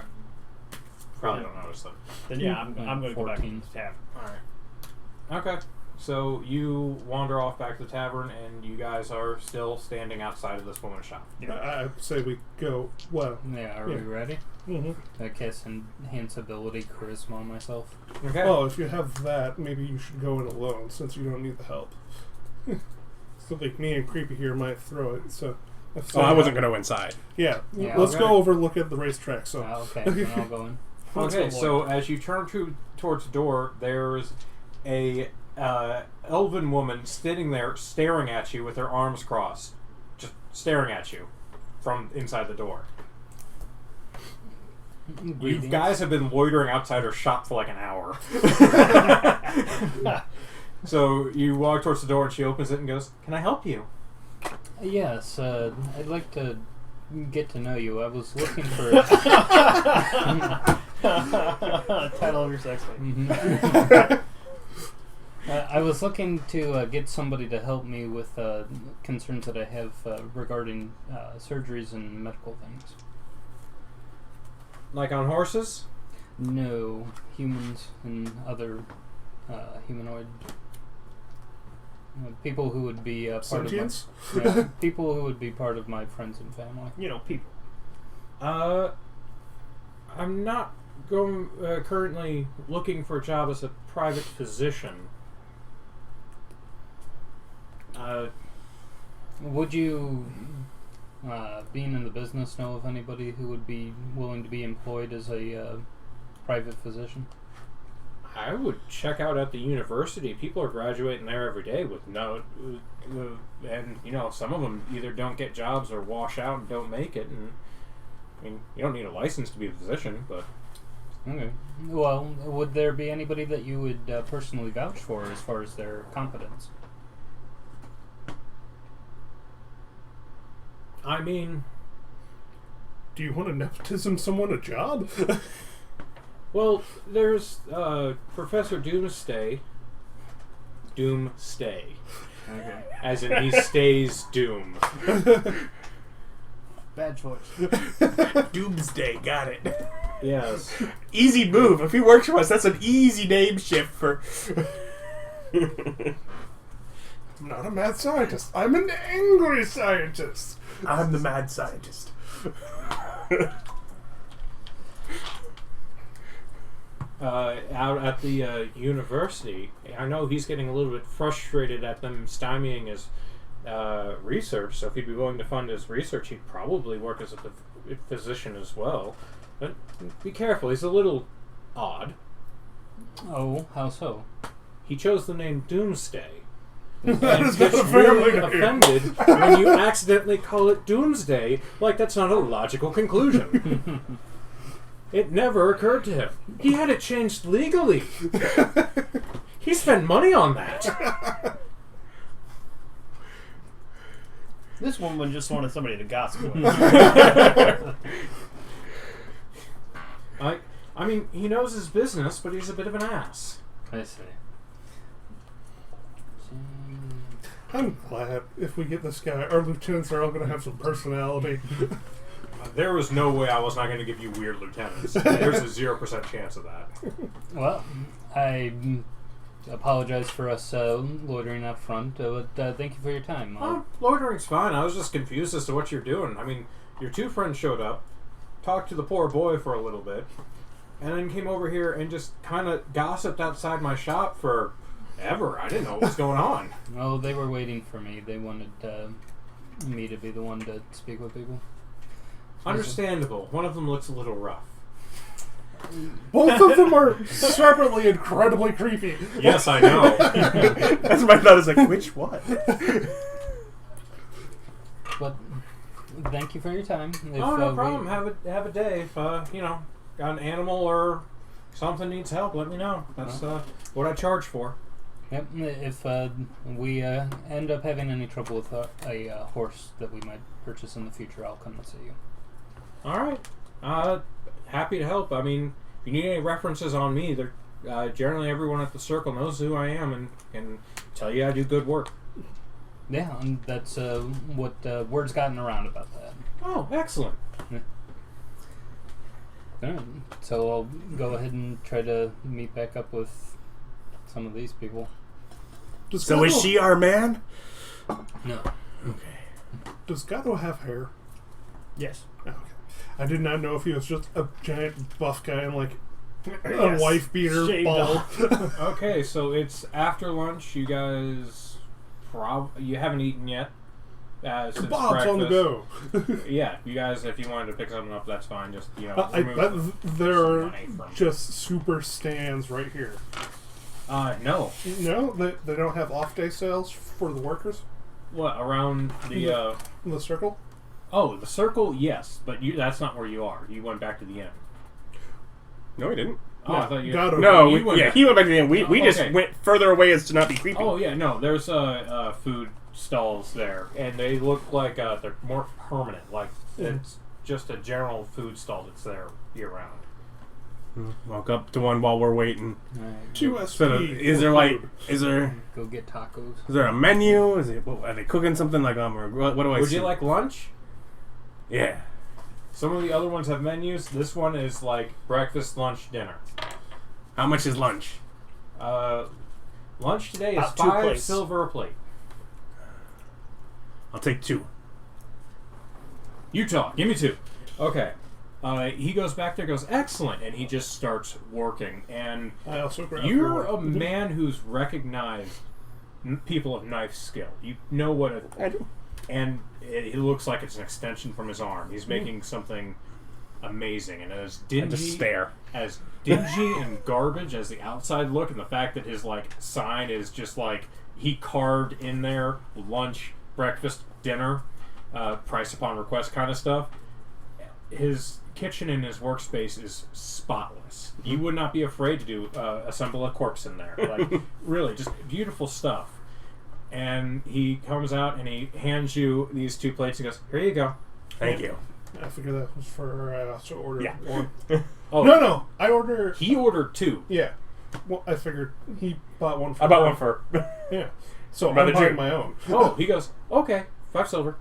Probably don't notice that. Then yeah, I'm going to go back to 14. the tavern. Alright. Okay. So you wander off back to the tavern, and you guys are still standing outside of this woman's shop. I say we go. Well. Yeah, are Yeah. we ready? Mm-hmm. I cast enhance ability charisma on myself. Okay. Well, if you have that, maybe you should go in alone since you don't need the help. So like me and Creepy here might throw it. So. Oh, I wasn't going to go inside. Yeah. Yeah, Let's okay. go over and look at the racetrack. So. Okay, then I'll go in. Okay, Let's go so as you turn towards the door, there's a elven woman sitting there staring at you with her arms crossed. Just staring at you from inside the door. You Greetings. guys have been loitering outside her shop for like an hour. So you walk towards the door and she opens it and goes, "Can I help you?" Yes, I'd like to get to know you. I was looking for... Title of your sex tape. Mhm. I was looking to get somebody to help me with concerns that I have regarding surgeries and medical things. Like on horses? No, humans and other humanoid people who would be part Sentience? of my, people who would be part of my friends and family. You know, people. I'm not going currently looking for a job as a private physician. Would you, being in the business, know of anybody who would be willing to be employed as a private physician? I would check out at the university. People are graduating there every day with and you know, some of them either don't get jobs or wash out and don't make it. And I mean, you don't need a license to be a physician, but Okay. Well, would there be anybody that you would personally vouch for as far as their competence? I mean, Do you want to nepotism someone a job? well, there's Professor Doomsday. Okay. As in he stays doom. Bad choice. Doomsday, got it. Yes. Easy move. If he works for us, that's an easy name shift for... I'm not a mad scientist. I'm an angry scientist. I'm the mad scientist. Out at the university, I know he's getting a little bit frustrated at them stymieing his research. So if he'd be willing to fund his research, he'd probably work as physician as well. But be careful, he's a little odd. Oh, how so? He chose the name Doomsday. That And is not gets a family really name. offended when you accidentally call it Doomsday, like that's not a logical conclusion. It never occurred to him. He had it changed legally. He spent money on that. This woman just wanted somebody to gossip with. I mean, he knows his business, but he's a bit of an ass. I see. I'm glad if we get this guy, our lieutenants are all going to have some personality. There was no way I was not going to give you weird lieutenants. There's a 0% chance of that. Well, I apologize for us loitering up front, but thank you for your time. Loitering's fine. I was just confused as to what you're doing. I mean, your two friends showed up, talked to the poor boy for a little bit, and then came over here and just kind of gossiped outside my shop for ever. I didn't know what was going on. Well, they were waiting for me. They wanted me to be the one to speak with people. Understandable. One of them looks a little rough. Both of them are separately incredibly creepy. Yes, I know. That's my thought. Is like, which one? But thank you for your time. If, Oh, no problem. Have a day. If got an animal or something needs help, let me know. That's what I charge for. Yep. If we end up having any trouble with a horse that we might purchase in the future, I'll come and see you. All right. Happy to help. I mean, if you need any references on me, generally everyone at the circle knows who I am and can tell you I do good work. Yeah, and that's what word's gotten around about that. Oh, excellent. All right. So I'll go ahead and try to meet back up with some of these people. So is she our man? No. Okay. Does Gato have hair? Yes. Okay. I did not know if he was just a giant buff guy and like a Yes. wife beater Shaved bald. Okay, so it's after lunch. You guys you haven't eaten yet. Since Bob's on the breakfast. go. Yeah, you guys, if you wanted to pick something up, that's fine. Just, I remove bet there some are money from- just super stands right here. No. No, they don't have off day sales for the workers What, around the, in the circle. Oh, the circle, yes, but that's not where you are. You went back to the inn. No, he didn't. Oh, I thought you... Gato. No, you went back. he went back to the end. We just Okay. went further away as to not be creepy. Oh, yeah, no, there's food stalls there, and they look like they're more permanent. Like, it's just a general food stall that's there year-round. Walk up to one while we're waiting. All right. 2 SP. So is there like, is there Go get tacos. a menu? Is it? Are they cooking something like or what do I Would see? you like lunch? Yeah. Some of the other ones have menus. This one is like breakfast, lunch, dinner. How much is lunch? Lunch today is About 2 5 plates. silver a plate. I'll take 2. You talk. Give me 2. Okay. He goes back there, goes, excellent, and he just starts working. And I also grabbed you're one. a man who's recognized people of knife skill. You know what I do. and it looks like it's an extension from his arm. He's making something amazing, and as dingy, Despair. as dingy and garbage as the outside look, and the fact that his like sign is just like he carved in there lunch, breakfast, dinner, price upon request kind of stuff. His kitchen and his workspace is spotless. You would not be afraid to do assemble a corpse in there. Like really, just beautiful stuff. And he comes out and he hands you these 2 plates and goes, "Here you go." Thank you. I figured that was for I also ordered Yeah. one. Oh No, I ordered. He ordered 2. Yeah. Well, I figured he bought one for I bought me. one for. Yeah. So Mother I'm buying June. my own. Oh, he goes, "Okay, 5 silver."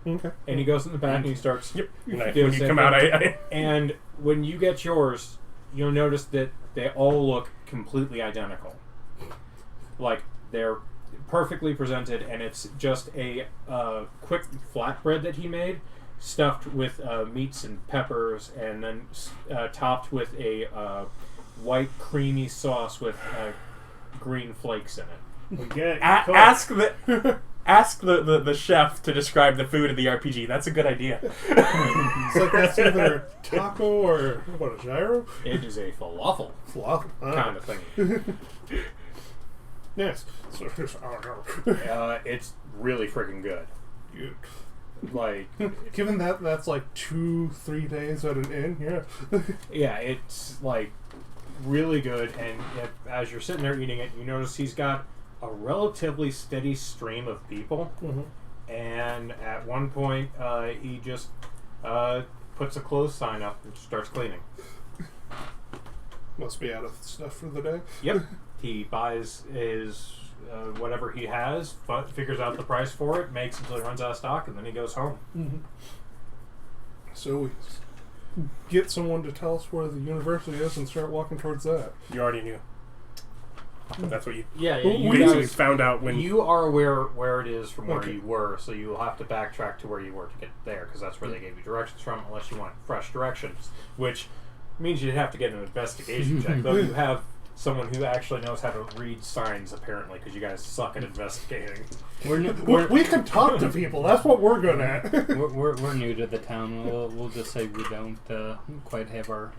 Okay. And he goes in the back and he starts. Yep. doing When the you same come out, thing. And when you get yours, you'll notice that they all look completely identical. Like they're perfectly presented, and it's just a quick flatbread that he made, stuffed with meats and peppers, and then topped with a white creamy sauce with green flakes in it. We get ask the Ask the chef to describe the food of the RPG. That's a good idea. It's like that's either a taco or what, a gyro? It is a falafel Falafel. kind of thing. Yes. So, I don't know. It's really freaking good. You- Like, Given that that's like 2-3 days at an inn, yeah. yeah, it's like really good. And as you're sitting there eating it, you notice he's got a relatively steady stream of people. Mm-hmm. And at one point, he just puts a clothes sign up and starts cleaning. Must be out of stuff for the day. Yep. He buys his whatever he has, figures out the price for it, makes until he runs out of stock, and then he goes home. Mm-hmm. So we get someone to tell us where the university is and start walking towards that. You already knew. That's what you Yeah, you we actually guys, found out when you are aware where it is from where Okay. you were, so you will have to backtrack to where you were to get there, because that's where they gave you directions from, unless you want fresh directions, which means you'd have to get an investigation check, though you have someone who actually knows how to read signs, apparently, because you guys suck at investigating. We can talk to people. That's what we're good at. We're new to the town. We'll just say we don't quite have our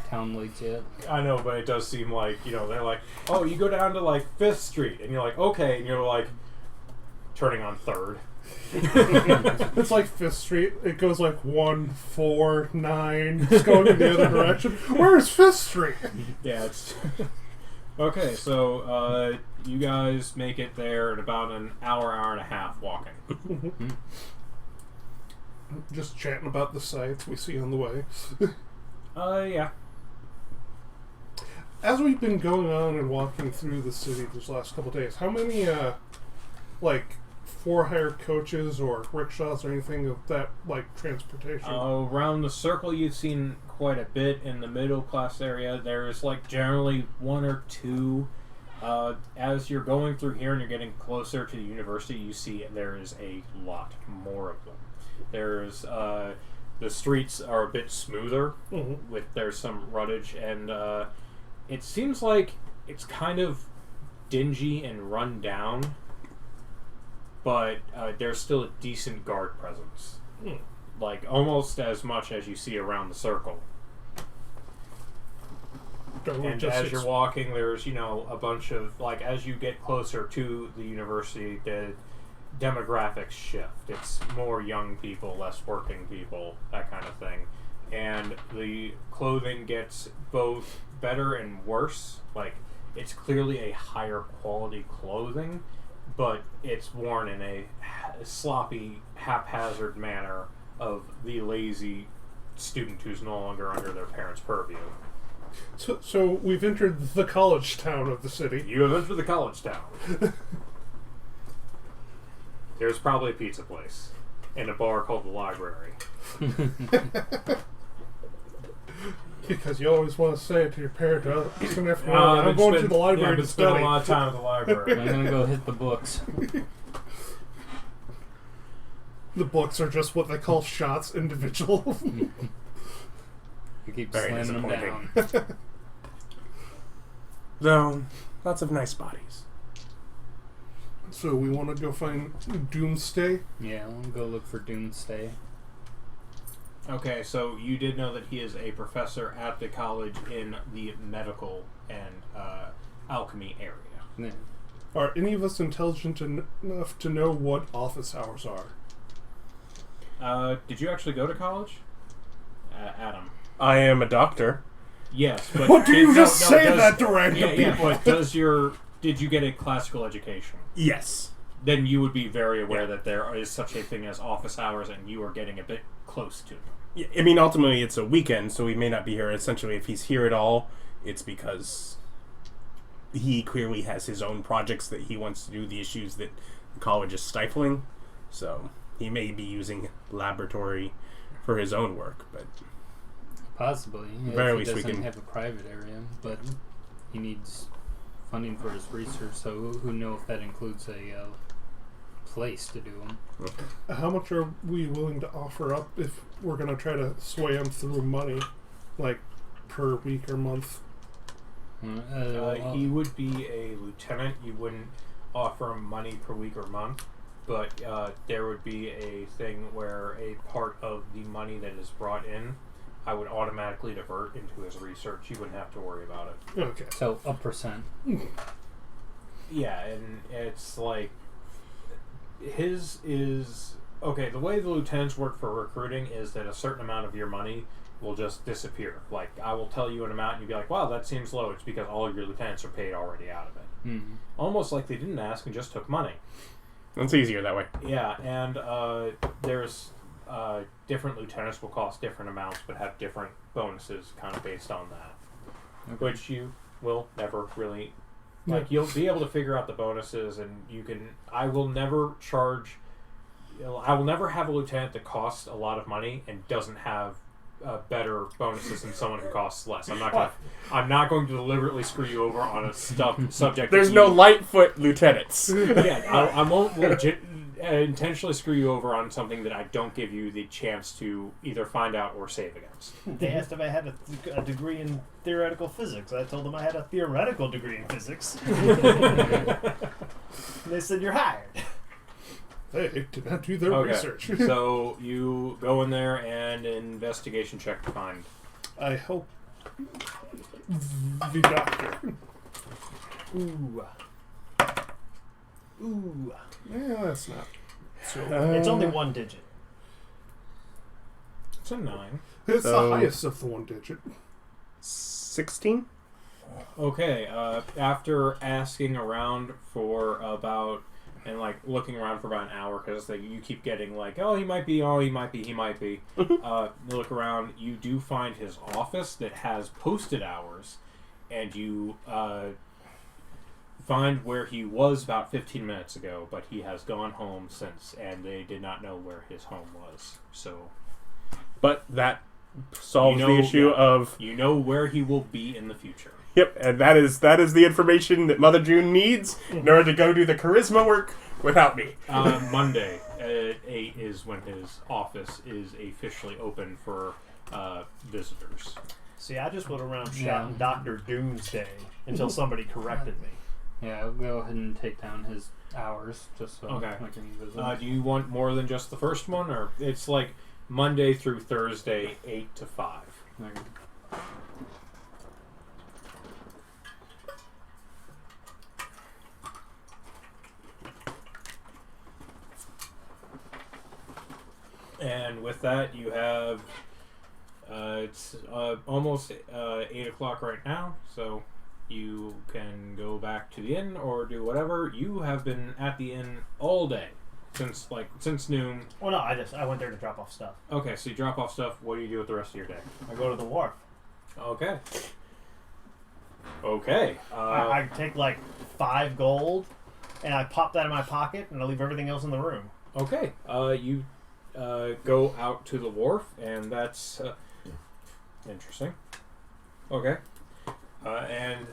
town leads yet. I know, but it does seem like, they're like, oh, you go down to, 5th Street, and you're like, okay, and you're like, turning on 3rd. It's like 5th Street. It goes like 1, 4, 9. It's going in the other direction. Where is 5th Street? Yeah, it's... Okay, so, you guys make it there in about an hour and a half walking. Just chatting about the sights we see on the way. Yeah. As we've been going on and walking through the city these last couple days, how many, for-hire coaches or rickshaws or anything of that, transportation? Around the circle, you've seen quite a bit. In the middle-class area, there's, generally 1 or 2. As you're going through here and you're getting closer to the university, you see there is a lot more of them. There's, the streets are a bit smoother, there's some ruttage, and, it seems like it's kind of dingy and run down, but there's still a decent guard presence. Almost as much as you see around the circle. And as you're walking, there's, a bunch of, as you get closer to the university, the demographics shift. It's more young people, less working people, that kind of thing. And the clothing gets both better and worse. It's clearly a higher quality clothing, but it's worn in a sloppy, haphazard manner of the lazy student who's no longer under their parents' purview. So we've entered the college town of the city. You have entered the college town. There's probably a pizza place and a bar called the Library. Because you always want to say it to your parents. I'm going to the library to spend study. a lot of time at the library. I'm gonna go hit the books. The books are just what they call shots individual. You keep Very slamming them disappointing. down. Though, lots of nice bodies. So we want to go find Doomsday. Yeah, I'll go look for Doomsday. Okay, so you did know that he is a professor at the college in the medical and alchemy area. Yeah. Are any of us intelligent enough to know what office hours are? Did you actually go to college? Adam. I am a doctor. Yes, but... What do you just say does- that to random Yeah, people? but did you get a classical education? Yes. Then you would be very aware that there is such a thing as office hours, and you are getting a bit close to them. Yeah, I mean, ultimately, it's a weekend, so he may not be here. Essentially, if he's here at all, it's because he clearly has his own projects that he wants to do, the issues that the college is stifling. So he may be using laboratory for his own work, but Possibly. Yeah, Very if least he we doesn't can- have a private area, but he needs funding for his research, so who knows if that includes a place to do them. How much are we willing to offer up if we're going to try to sway him through money, per week or month? He would be a lieutenant. You wouldn't offer him money per week or month. but there would be a thing where a part of the money that is brought in, I would automatically divert into his research. You wouldn't have to worry about it. Okay. So a percent. Yeah, and it's like his is okay. The way the lieutenants work for recruiting is that a certain amount of your money will just disappear. Like, I will tell you an amount and you'll be like, wow, that seems low. It's because all of your lieutenants are paid already out of it. Mm-hmm. Almost like they didn't ask and just took money. It's easier that way. Yeah, and there's different lieutenants will cost different amounts but have different bonuses kind of based on that. Okay. Which you will never really... Like, you'll be able to figure out the bonuses, and you can... I will never have a lieutenant that costs a lot of money and doesn't have better bonuses than someone who costs less. I'm not going to deliberately screw you over on a subject. There's no Lightfoot lieutenants. Yeah, I won't intentionally screw you over on something that I don't give you the chance to either find out or save against. They asked if I had a degree in theoretical physics. I told them I had a theoretical degree in physics. They said, you're hired. They did not do their research. So you go in there and investigation check to find. I help the doctor. Ooh. Yeah, that's not. So It's only one digit. It's a 9. it's So- the highest of the one digit. 16? Okay, after asking around for about... And, like, looking around for about an hour, because you keep getting, like, oh, he might be, he might be. You look around, you do find his office that has posted hours, and you find where he was about 15 minutes ago, but he has gone home since, and they did not know where his home was. So, But that solves You know- the issue yeah. of... you know where he will be in the future. Yep, and that is the information that Mother June needs in order to go do the charisma work without me. Monday at 8 is when his office is officially open for visitors. See, I just went around shouting Dr. Doomsday until somebody corrected me. Yeah, I'll go ahead and take down his hours just so Okay. I can visit. Do you want more than just the first one, or it's like Monday through Thursday, 8 to 5? Okay. And with that, you have it's almost 8 o'clock right now, so you can go back to the inn or do whatever. You have been at the inn all day since noon. Well, no, I went there to drop off stuff. Okay, so you drop off stuff. What do you do with the rest of your day? I go to the wharf. Okay. Okay. I take like 5 gold, and I pop that in my pocket, and I leave everything else in the room. Okay. You go out to the wharf, and that's interesting. Okay. And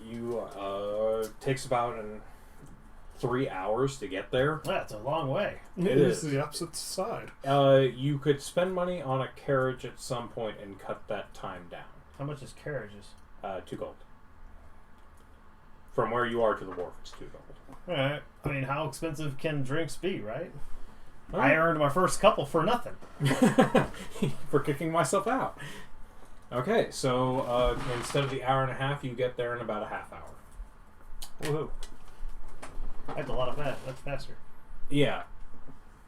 you takes about 3 hours to get there. That's a long way. It is is. the opposite side. You could spend money on a carriage at some point and cut that time down. How much is carriages? 2 gold. From where you are to the wharf, it's 2 gold. Alright. I mean, how expensive can drinks be, right? I earned my first couple for nothing. For kicking myself out. Okay, so instead of the hour and a half, you get there in about a half hour. Woohoo. That's a lot of fast. That's faster. Yeah.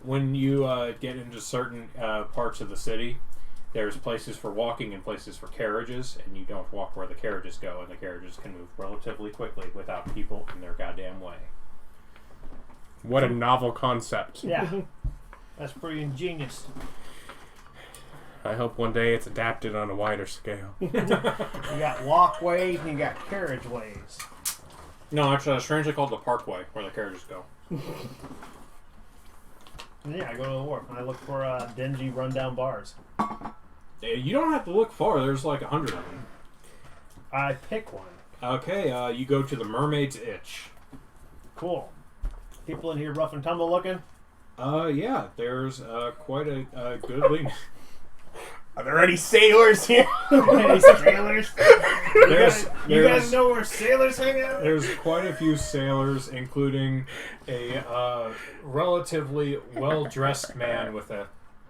When you get into certain parts of the city, there's places for walking and places for carriages, and you don't walk where the carriages go, and the carriages can move relatively quickly without people in their goddamn way. What a novel concept. Yeah. That's pretty ingenious. I hope one day it's adapted on a wider scale. You got walkways and you got carriageways. No, actually, it's strangely called the Parkway, where the carriages go. And yeah, I go to the wharf and I look for dingy, rundown bars. You don't have to look far. There's like 100 of them. I pick one. Okay, you go to the Mermaid's Itch. Cool. People in here rough and tumble looking? Yeah, there's quite a goodly... Are there any sailors here? Any sailors? You guys know where sailors hang out? There's quite a few sailors, including a relatively well-dressed man with a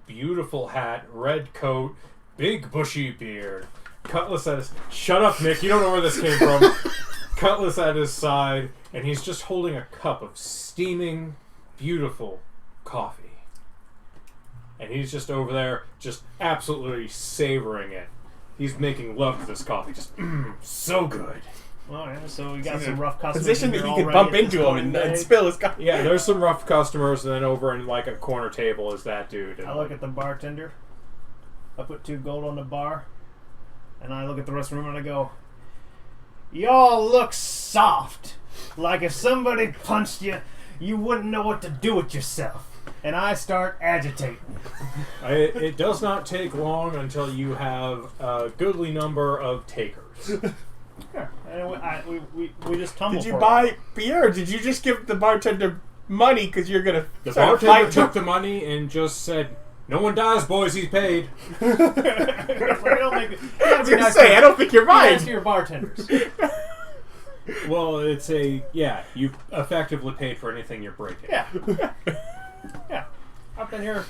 beautiful hat, red coat, big bushy beard, cutlass at his... Shut up, Nick. You don't know where this came from. Cutlass at his side, and he's just holding a cup of steaming, beautiful coffee. And he's just over there, just absolutely savoring it. He's making love to this coffee. Just, so good. All right, so we got some rough customers. Position that you can bump into him and spill his coffee. Yeah, there's some rough customers, and then over in like a corner table is that dude. And I look at the bartender. I put 2 gold on the bar, and I look at the rest of the room and I go, "Y'all look soft. Like if somebody punched you, you wouldn't know what to do with yourself." And I start agitating. It does not take long until you have a goodly number of takers. Yeah, and we just tumble. Did you for buy beer, or did you just give the bartender money because you're gonna? The bartender took the money and just said, "No one dies, boys. He's paid." I don't make it. I was gonna say, I don't think you're Nice mine. to your bartenders. Well, it's you effectively paid for anything you're breaking. Yeah. Yeah. I've been here,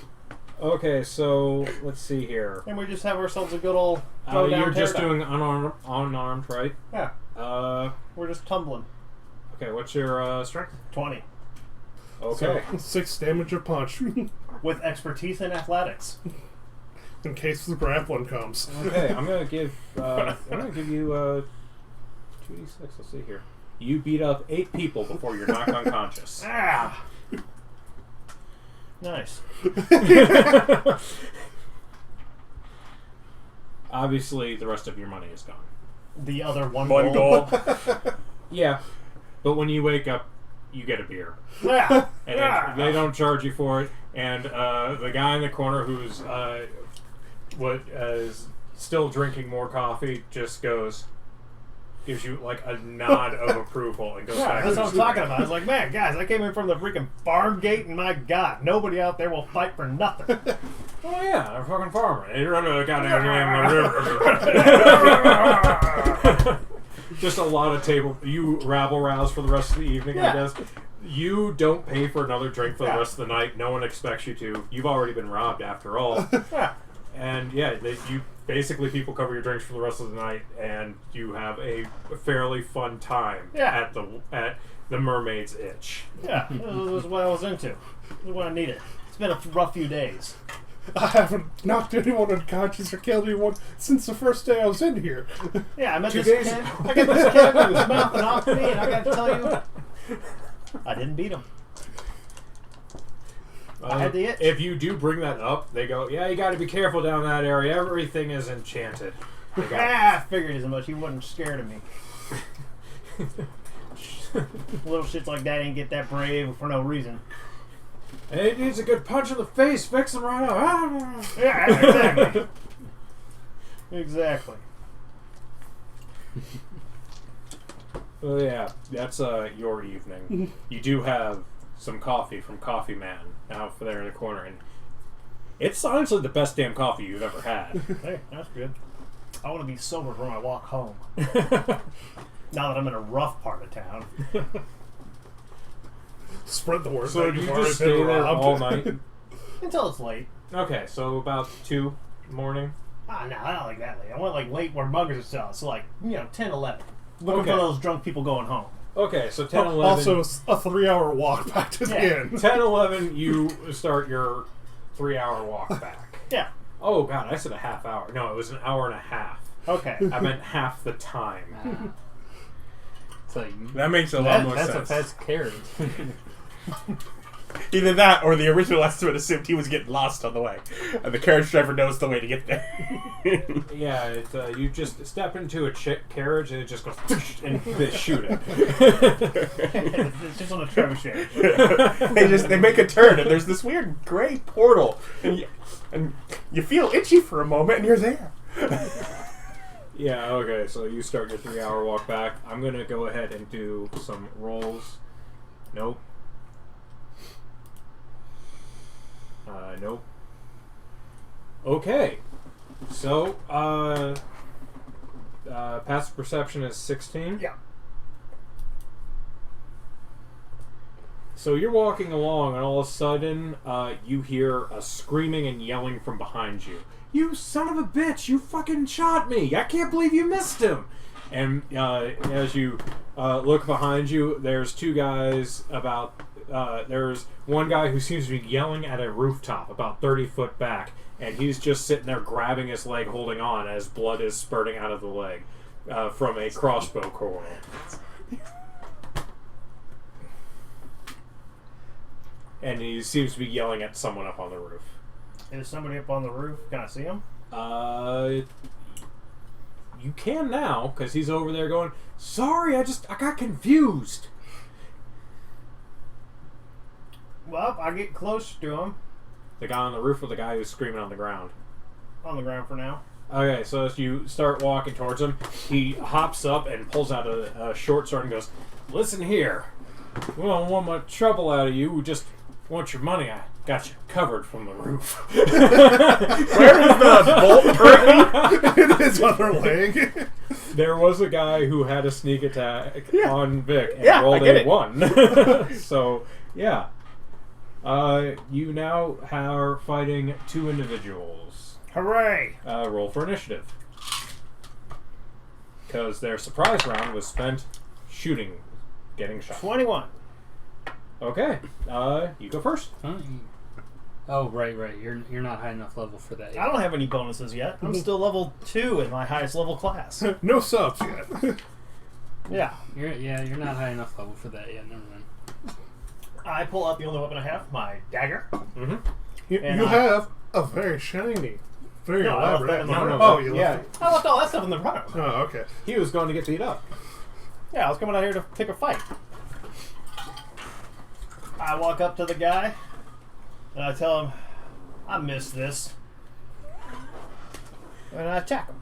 Okay, so let's see here. and we just have ourselves a good old You're just teardown. doing unarmed, right? Yeah. Uh, We're just tumbling. okay. What's your strength? 20. Okay. So, 6 damage a punch. With expertise in athletics. In case the grappling comes. Okay, I'm gonna give you 2d6. Let's see here. You beat up 8 people before you're knocked unconscious. Ah! Nice. Obviously, the rest of your money is gone. The other one gold. Yeah, but when you wake up, you get a beer, Yeah. and they don't charge you for it. And the guy in the corner who's is still drinking more coffee just gives you like a nod of approval and goes Yeah, back. that's to what I'm his talking drink. about. I was like, man, guys, I came in from the freaking farm gate, and my God, nobody out there will fight for nothing. Oh yeah, they're a fucking farmer. They run to the goddamn river. Just a lot of table. You rabble rouse for the rest of the evening, I Yeah. guess. You don't pay for another drink for the Yeah. rest of the night. No one expects you to. You've already been robbed after all. Yeah. And yeah, you basically people cover your drinks for the rest of the night, and you have a fairly fun time Yeah. at the Mermaid's Itch. Yeah, this is what I was into. This is what I needed. It's been a rough few days. I haven't knocked anyone unconscious or killed anyone since the first day I was in here. Yeah, I met 2 this days kid. ago. I got this kid who was mouthing off to me, and I got to tell you, I didn't beat him. I had the itch. If you do bring that up, they go, "Yeah, you got to be careful down that area. Everything is enchanted." They go, I figured as much. He wasn't scared of me. Little shits like that ain't get that brave for no reason. "It needs a good punch in the face. Fix him right up." Yeah, exactly. Exactly. Well, yeah, that's your evening. You do have some coffee from Coffee Man out there in the corner, and it's honestly the best damn coffee you've ever had. Hey, that's good. I want to be sober for my walk home. Now that I'm in a rough part of town. Spread the word. So that you you've just already stay been there robbed. all night? Until it's late. Okay, so about 2 morning. Ah, no, I don't like that late. I went like late where muggers are selling. So like, 10, 11. Looking Okay. for those drunk people going home. Okay, so 10, 11. Also, it's a 3-hour walk back to the Yeah. inn. 10, 11, you start your 3-hour walk back. Yeah. Oh, God, I said a half hour. No, it was an hour and a half. Okay. I meant half the time. It's like, That makes a lot more that's sense. a fast carriage. Either that, or the original estimate assumed he was getting lost on the way, and the carriage driver knows the way to get there. Yeah, you just step into a carriage and it just goes and they shoot it. It's just on a trebuchet. They make a turn, and there's this weird gray portal, and you feel itchy for a moment, and you're there. Yeah, okay, so you start your 3-hour walk back. I'm going to go ahead and do some rolls. Nope. Nope. Okay. So, passive perception is 16? Yeah. So you're walking along, and all of a sudden, you hear a screaming and yelling from behind you. You son of a bitch! You fucking shot me! I can't believe you missed him! And as you look behind you, there's two guys there's one guy who seems to be yelling at a rooftop about 30 foot back, and he's just sitting there grabbing his leg, holding on as blood is spurting out of the leg from a crossbow coil. And he seems to be yelling at someone up on the roof. Is somebody up on the roof? Can I see him? You can now, because he's over there going, sorry, I got confused. Well, I get close to him. The guy on the roof or the guy who's screaming on the ground? On the ground for now. Okay, so as you start walking towards him, he hops up and pulls out a short sword and goes, listen here, we don't want much trouble out of you, we just want your money. I got you covered from the roof. Where is the bolt curtain? In his other leg. There was a guy who had a sneak attack on Vic and Yeah, rolled I get a it. 1. So, yeah. You now are fighting two individuals. Hooray! Roll for initiative. Because their surprise round was spent shooting, getting shot. 21. Okay, you go first. Huh? Oh, right. You're not high enough level for that yet. I don't have any bonuses yet. I'm still level 2 in my highest level class. No subs yet. Yeah. You're not high enough level for that yet. Never mind. I pull out the only weapon I have, my dagger. Mm-hmm. You And have a very shiny, very No, I left that elaborate. in the room. Oh, you left it. I left all that stuff in the room. Oh, okay. He was going to get beat up. Yeah, I was coming out here to pick a fight. I walk up to the guy, and I tell him, I missed this. And I attack him.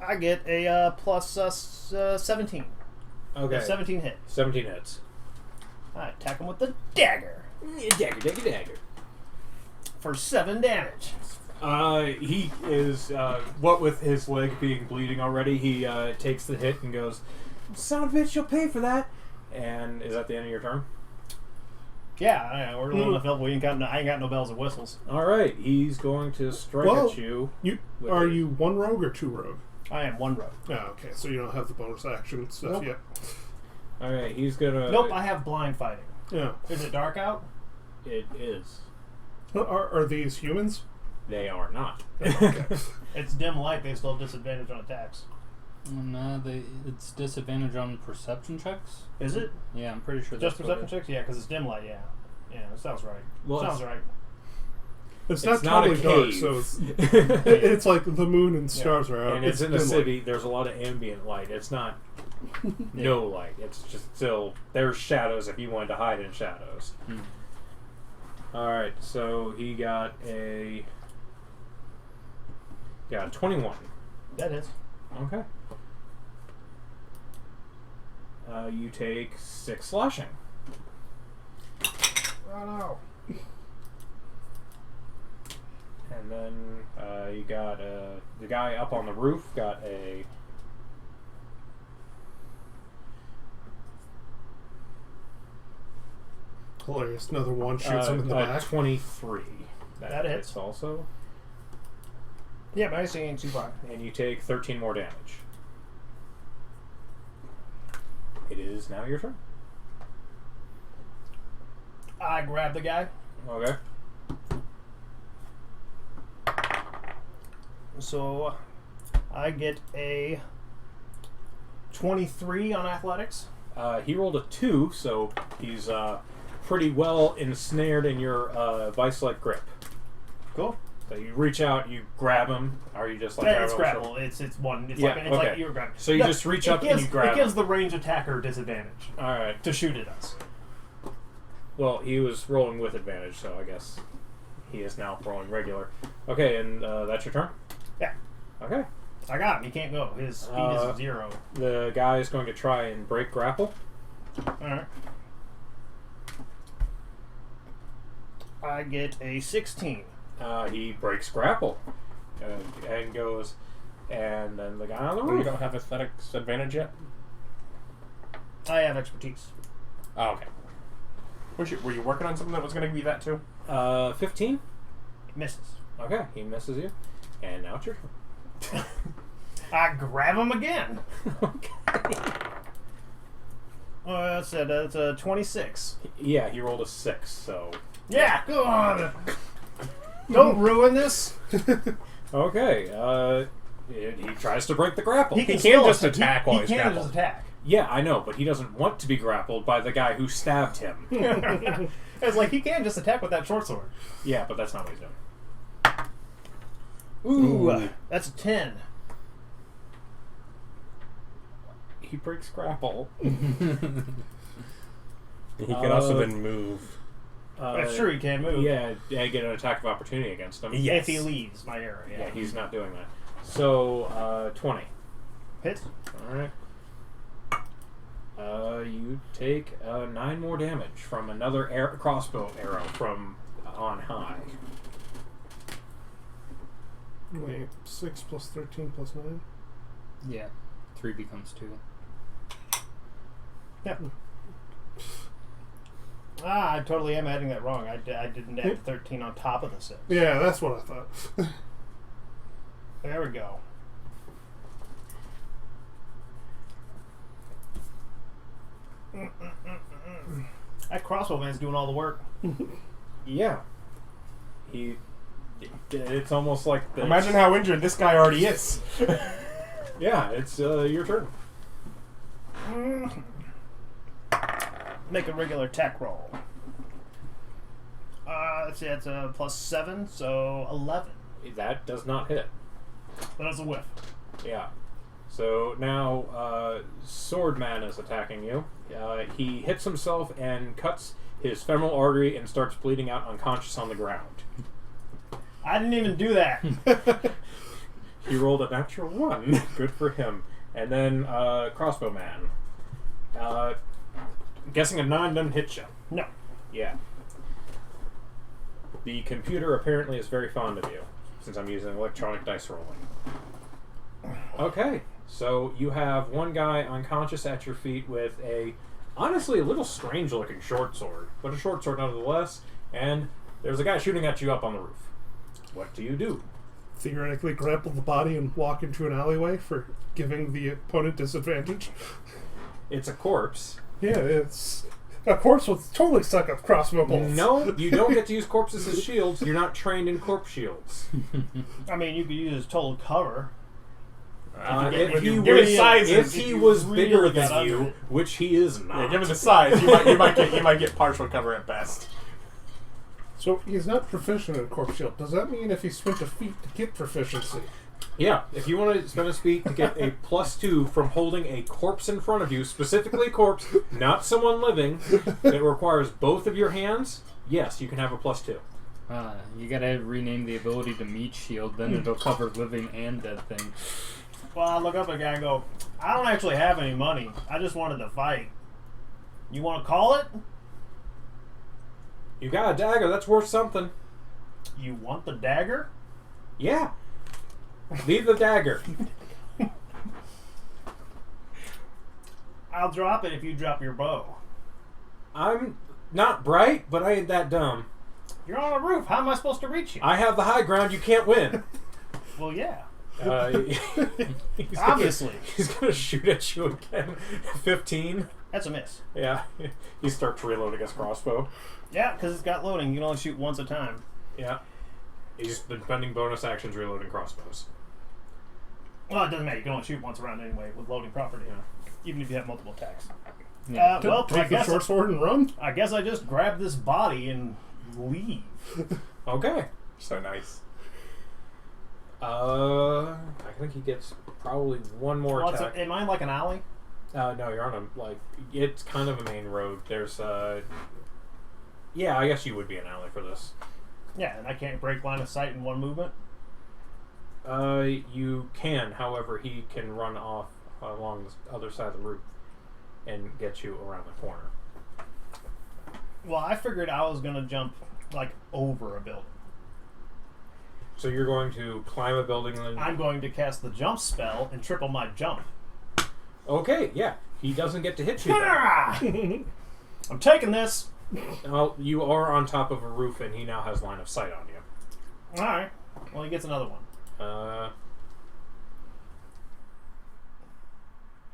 I get a plus 17. Okay. 17 hit. 17 hits. I attack him with the dagger Dagger. for 7 damage. He is, what with his leg being bleeding already, he takes the hit and goes, son of a bitch, you'll pay for that. And is that the end of your turn? Yeah, we're low enough level. I ain't got no bells and whistles. Alright, he's going to strike Well, at you. Are you one rogue or two rogue? I am 1 rogue. Oh, okay. So you don't have the bonus action stuff Nope. yet. Alright, he's gonna... Nope, I have blind fighting. Yeah. Is it dark out? It is. Are these humans? They are not. Okay. It's dim light. They still have disadvantage on attacks. No, it's disadvantage on perception checks. Is it? Yeah, I'm pretty sure. Just that's what perception checks? Yeah, because it's dim light. Yeah, that sounds right. Well, sounds right. It's It's not not a totally dark, cave. so it's like the moon and stars are out. And it's in the dim light. city. There's a lot of ambient light. It's not no light. It's just still... There's shadows if you wanted to hide in shadows. Alright, so he got a 21. That is. Okay. You take 6 slashing. Oh no. And then you got the guy up on the roof got a... Hilarious. Another one shoots him in the back. 23. That hits. Also. Yeah, but I see ain't too far. And you take 13 more damage. It is now your turn. I grab the guy. Okay. So I get a 23 on athletics. He rolled a 2, so he's pretty well ensnared in your vice-like grip. Cool. So you reach out, you grab him, or you just like It's grab him? grapple. It's one. It's Yeah, like okay. you're grabbing. So you just reach up and you grab It gives him. the range attacker disadvantage Alright. to shoot at us. Well, he was rolling with advantage, so I guess he is now rolling regular. Okay, and that's your turn? Yeah. Okay. I got him. He can't go. His speed is 0. The guy is going to try and break grapple. Alright. I get a 16. He breaks grapple and goes, And then the guy on the You roof. don't have athletics advantage yet? I have expertise. Oh, okay. Were you working on something that was going to be that too? 15. Misses. Okay, he misses you. And now it's your turn. I grab him again. Okay. That's a 26. Yeah, he rolled a 6, so... Yeah, go on. Don't ruin this. Okay, he tries to break the grapple. He can can't still just attack while he he's can grappled. just attack. Yeah, I know, but he doesn't want to be grappled by the guy who stabbed him. It's like he can just attack with that short sword. Yeah, but that's not what he's doing. Ooh, that's a 10. He breaks grapple. He can also then move. That's true, he can move. Yeah, I get an attack of opportunity against him. Yeah. If he leaves my area. Yeah, he's not doing that. So, 20. Hits. Alright. You take 9 more damage from another crossbow arrow from on high. Wait, 6 plus 13 plus 9? Yeah. 3 becomes 2. Yep. I totally am adding that wrong. I didn't add 13 on top of the 6. Yeah, that's what I thought. There we go. That crossbow man's doing all the work. Yeah. It's almost like the... Imagine how injured this guy already is. Yeah, it's your turn. Make a regular attack roll. Let's see, that's a plus 7, so 11. That does not hit. That's a whiff. Yeah. So now, Swordman is attacking you. He hits himself and cuts his femoral artery and starts bleeding out unconscious on the ground. I didn't even do that. He rolled a natural 1. Good for him. And then, Crossbowman. Guessing a 9 doesn't hit you. No. Yeah. The computer apparently is very fond of you, since I'm using electronic dice rolling. Okay, so you have one guy unconscious at your feet with honestly, a little strange looking short sword, but a short sword nonetheless, and there's a guy shooting at you up on the roof. What do you do? Theoretically grapple the body and walk into an alleyway for giving the opponent disadvantage. It's a corpse. Yeah, it's... A corpse will totally suck up crossbow bolts. No, you don't get to use corpses as shields. You're not trained in corpse shields. I mean, you could use his total cover. If he was bigger really got than under you, it. which he is not. Yeah, given the size, you might get partial cover at best. So he's not proficient in corpse shield. Does that mean if he spent a feat to get proficiency? Yeah, if you want to spend a speed to get a +2 from holding a corpse in front of you, specifically a corpse, not someone living, that requires both of your hands, yes, you can have a +2. You gotta rename the ability to meat shield, then it'll cover living and dead things. Well, I look up at the guy and go, I don't actually have any money. I just wanted to fight. You want to call it? You got a dagger, that's worth something. You want the dagger? Yeah. Leave the dagger. I'll drop it if you drop your bow. I'm not bright, but I ain't that dumb. You're on a roof. How am I supposed to reach you? I have the high ground, you can't win. Well, yeah. He's Obviously. He's going to shoot at you again. 15. That's a miss. Yeah. He starts reloading his crossbow. Yeah, because it's got loading. You can only shoot once a time. Yeah. He's been spending bonus actions reloading crossbows. Well, it doesn't matter. You can only shoot once around anyway with loading property. Yeah. Even if you have multiple attacks. Yeah. Well, Take the short sword and run? I guess I just grab this body and leave. Okay. So nice. I think he gets probably one more Well, attack. am I in like an alley? No, you're on it's kind of a main road. There's yeah, I guess you would be an alley for this. Yeah, and I can't break line of sight in one movement. You can, however, he can run off along the other side of the roof and get you around the corner. Well, I figured I was gonna jump like over a building. So you're going to climb a building and then... I'm going to cast the jump spell and triple my jump. Okay, yeah. He doesn't get to hit you then. I'm taking this. Well, you are on top of a roof and he now has line of sight on you. Alright. Well, he gets another one.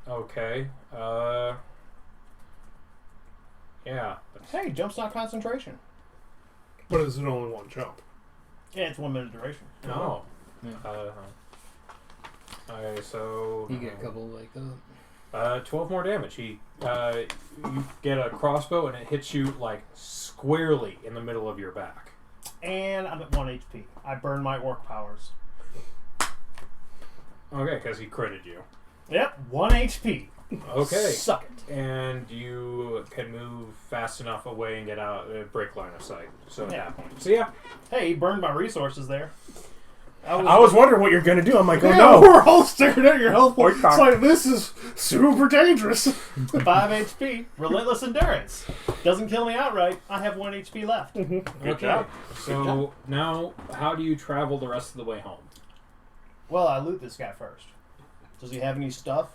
Okay. Yeah. Hey, jump's not concentration. But is it only one jump? Yeah, it's 1 minute duration. Oh. Yeah. Okay, so... You get a couple like that. 12 more damage. You get a crossbow and it hits you like squarely in the middle of your back. And I'm at 1 HP. I burn my orc powers. Okay, because he critted you. Yep, 1 HP. Okay. Suck it. And you can move fast enough away and get out, break line of sight. So at that point. So yeah. Hey, he burned my resources there. I was wondering what you're going to do. I'm like, oh Yeah, no. we're all staring at your health point. It's It's like, this is super dangerous. 5 HP. Relentless endurance. Doesn't kill me outright. I have 1 HP left. Good job. job. Good So job. now, how do you travel the rest of the way home? Well, I loot this guy first. Does he have any stuff?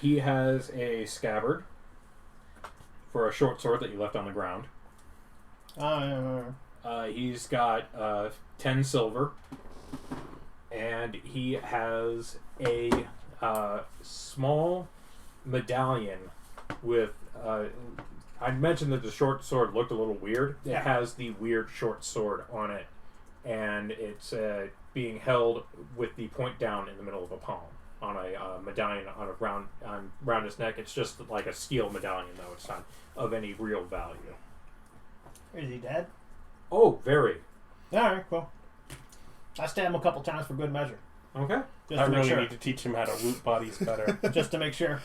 He has a scabbard for a short sword that you left on the ground. He's got 10 silver. And he has a small medallion with... I mentioned that the short sword looked a little weird. It Yeah. has the weird short sword on it. And it's being held with the point down in the middle of a palm on a medallion around his neck. It's just like a steel medallion, though. It's not of any real value. Is he dead? Oh, very. Alright, cool. I stab him a couple times for good measure. Okay. Just I to make really sure. need to teach him how to loot bodies better. Just to make sure.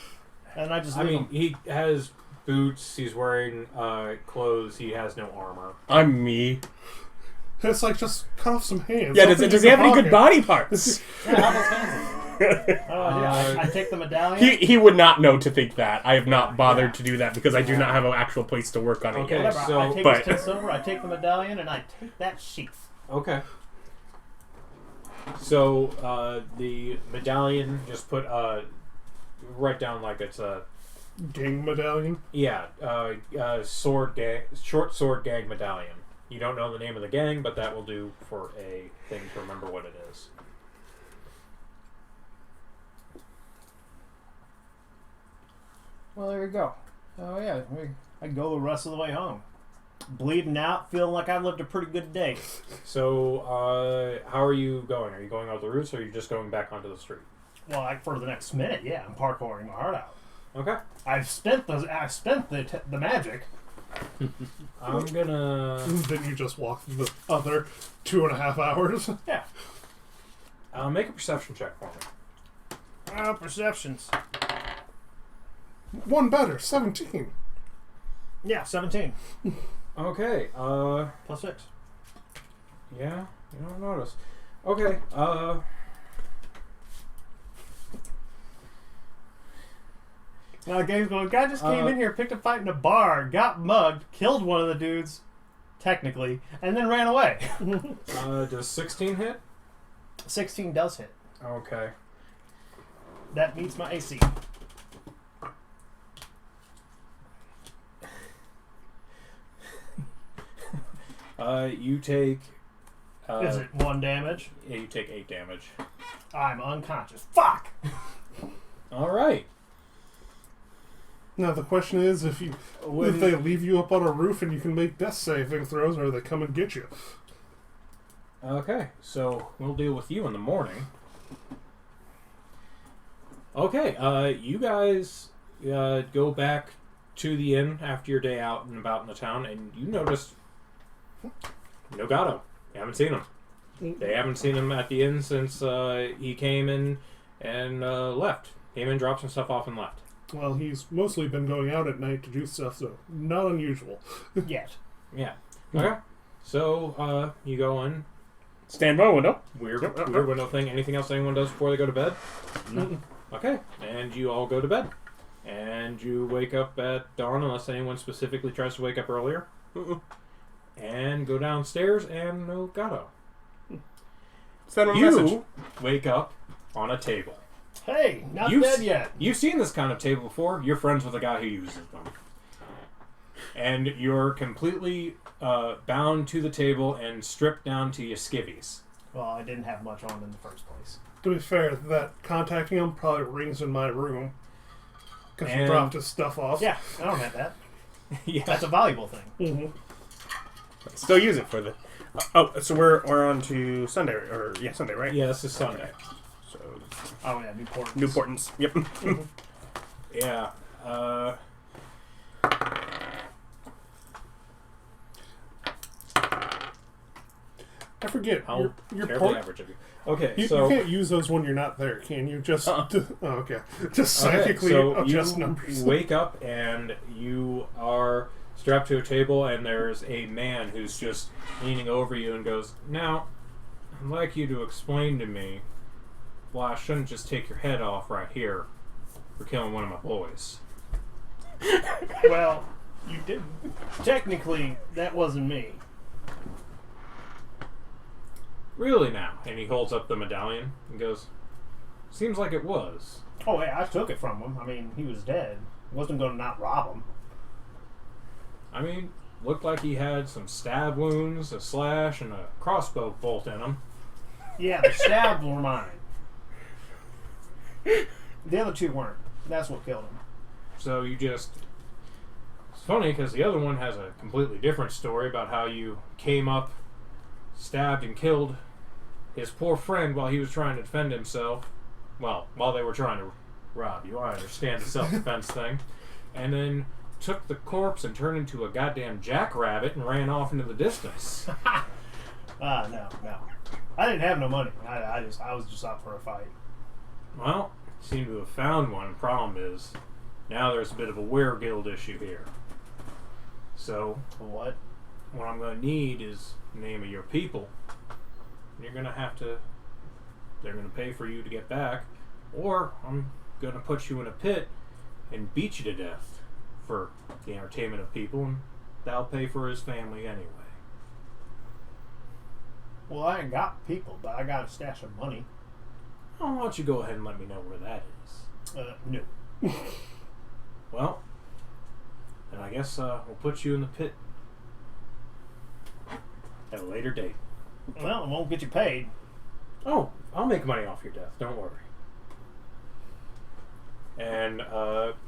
And I just I leave mean, him. he has boots. He's wearing clothes. He has no armor. I'm me. It's like, just cut off some hands. Yeah, Something does in he have your any good pocket. body parts? Yeah, how those fancy. I take the medallion. He would not know to think that. I have not bothered to do that because I do not have an actual place to work on it Okay. yet. Whatever. so- I take but- his 10 silver, I take the medallion, and I take that sheath. Okay. So the medallion, just put write down like it's a Gang medallion. short sword gang medallion. You don't know the name of the gang, but that will do for a thing to remember what it is. Well, there you go. Oh, yeah. I go the rest of the way home. Bleeding out, feeling like I lived a pretty good day. So how are you going? Are you going out the routes, or are you just going back onto the street? Well, for the next minute, yeah, I'm parkouring my heart out. Okay. I've spent the magic. I'm gonna Then you just walk the other 2.5 hours. Yeah. make a perception check for me. Perceptions. One better, 17. Yeah, 17. Okay. Plus 6. Yeah, you don't notice. Okay. Now the game's going, guy just came in here, picked a fight in a bar, got mugged, killed one of the dudes, technically, and then ran away. Does 16 hit? 16 does hit. Okay. That meets my AC. You take. Is it 1 damage? Yeah, you take 8 damage. I'm unconscious. Fuck! All right. Now the question is, if they leave you up on a roof and you can make death saving throws, or they come and get you. Okay, so we'll deal with you in the morning. Okay, you guys go back to the inn after your day out and about in the town, and you notice no Gato. You haven't seen him. They haven't seen him at the inn since he came in and left. Came in, dropped some stuff off, and left. Well, he's mostly been going out at night to do stuff, so not unusual. Yet. Yeah. Okay. So you go in. Stand by window. Weird Yep. window thing. Anything else anyone does before they go to bed? No. Okay. And you all go to bed. And you wake up at dawn, unless anyone specifically tries to wake up earlier. And go downstairs and no Gato. Send him a message. You wake up on a table. Hey, not You've dead s- yet. You've seen this kind of table before. You're friends with a guy who uses them. And you're completely bound to the table and stripped down to your skivvies. Well, I didn't have much on in the first place. To be fair, that contacting him probably rings in my room. Because he And- dropped his stuff off. Yeah, I don't have that. Yeah. That's a valuable thing. Mm-hmm. Still use it for the... oh, so we're on to Sunday, Sunday, right? Yeah, this is Sunday. So, Oh, yeah, Newport. Newportans. Yep. Yeah. I forget. I'll Your care port. the average of you. Okay, You so... can't use those when you're not there, can you? Just oh, okay. Just Okay, psychically so adjust you numbers. wake up and you are strapped to a table, and there's a man who's just leaning over you and goes, "Now, I'd like you to explain to me why I shouldn't just take your head off right here for killing one of my boys." Well, you didn't. Technically, that wasn't me. Really now? And he holds up the medallion and goes, "Seems like it was." Oh, hey, I took it from him. I mean, he was dead. I wasn't going to not rob him. I mean, looked like he had some stab wounds, a slash, and a crossbow bolt in him. Yeah, the stabs were mine. The other two weren't. That's what killed him. So you just... It's funny because the other one has a completely different story about how you came up, stabbed and killed his poor friend while he was trying to defend himself. Well, while they were trying to rob you. I understand the self-defense thing. And then took the corpse and turned into a goddamn jackrabbit and ran off into the distance. No. I didn't have no money. I was just out for a fight. Well, seem to have found one. Problem is, now there's a bit of a were-guild issue here. So, What? what I'm going to need is the name of your people. You're going to have to... They're going to pay for you to get back, or I'm going to put you in a pit and beat you to death for the entertainment of people, and that'll pay for his family anyway. Well, I ain't got people, but I got a stash of money. Oh, why don't you go ahead and let me know where that is? No. Well, then I guess we'll put you in the pit at a later date. Well, it won't get you paid. Oh, I'll make money off your death. Don't worry. And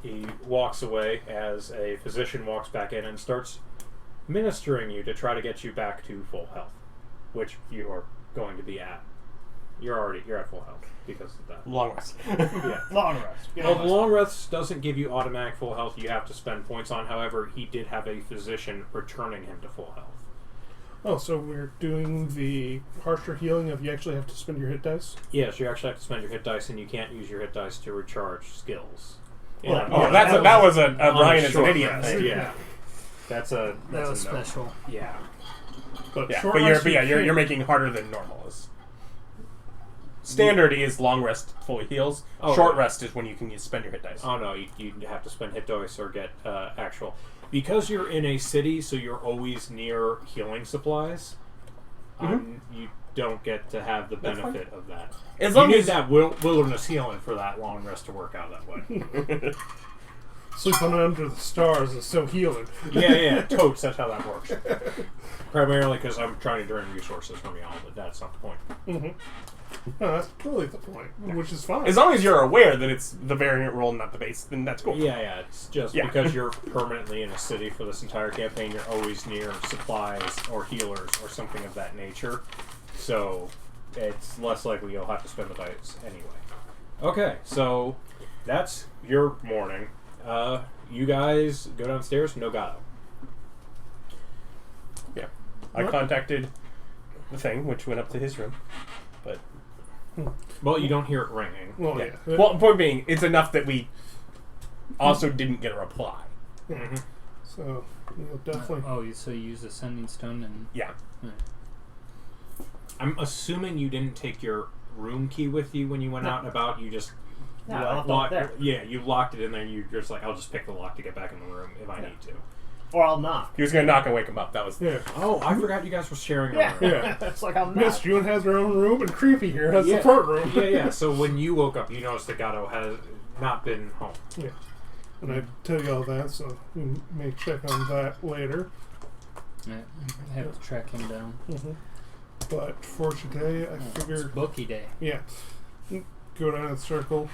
he walks away as a physician walks back in and starts ministering you to try to get you back to full health, which you are going to be at. You're at full health because of that. Long rest. Yeah. Long rest. You know, Well, the long rest doesn't give you automatic full health. You have to spend points on. However, he did have a physician returning him to full health. Oh, so we're doing the harsher healing of you actually have to spend your hit dice? Yes, you actually have to spend your hit dice, and you can't use your hit dice to recharge skills. Well, Oh, yeah, that was a on Brian a is an short idiot rest, thing. Yeah. That's a That was no. special. Yeah. But Yeah, short but rest you're you making it harder than normal. Standard is long rest fully heals. Oh, Short yeah. rest is when you can spend your hit dice. Oh no, you have to spend hit dice or get actual. Because you're in a city, so you're always near healing supplies. You don't get to have the That's benefit of that. As You long need as that wilderness healing for that long rest to work out that way. sleeping under the stars is so healing. Yeah, totes. That's how that works. Primarily because I'm trying to drain resources from y'all, but that's not the point. Mm-hmm. No, that's totally the point, which is fine. as long as you're aware that it's the variant roll, not the base, then that's cool. Yeah, it's just Yeah. because you're permanently in a city for this entire campaign, you're always near supplies or healers or something of that nature. So it's less likely you'll have to spend the dice anyway. Okay, so that's your morning. You guys go downstairs, no Gato. Yeah. I contacted the thing, which went up to his room. But Well, you don't hear it ringing. well, yeah. yeah. Well, point being, it's enough that we also didn't get a reply. Mhm. So you'll definitely. So you use a sending stone and Yeah. I'm assuming you didn't take your room key with you when you went out and about. You just No, I left it there. Yeah, you locked it in there. And you're just like, I'll just pick the lock to get back in the room if I need to. Or I'll knock. He was going to knock and wake him up. That was... Yeah. Oh, I forgot you guys were sharing a Yeah. room. Yeah. It's like, I'll Miss knock. June has her own room, and Creepy here has Yeah. the front room. Yeah. So when you woke up, you noticed that Gato has not been home. Yeah. And I tell you all that, so we may check on that later. Yeah, I have to track him down. But for today, I It's figure, bookie day. yeah, go down the circle,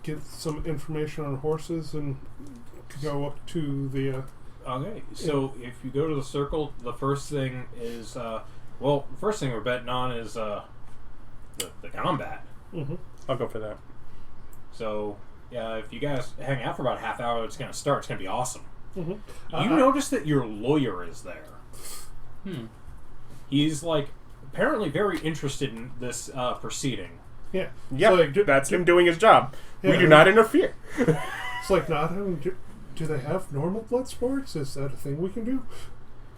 get some information on horses, and go up to the. Okay, so if you go to the circle, the first thing is, the first thing we're betting on is the combat. I'll go for that. So, if you guys hang out for about a half hour, it's going to start. It's going to be awesome. You Uh-huh. notice that your lawyer is there. He's, apparently very interested in this proceeding. Yeah. Yeah, It's like, that's him doing his job. Yeah. We do not interfere. It's like not having. Do they have normal blood sports? Is that a thing we can do?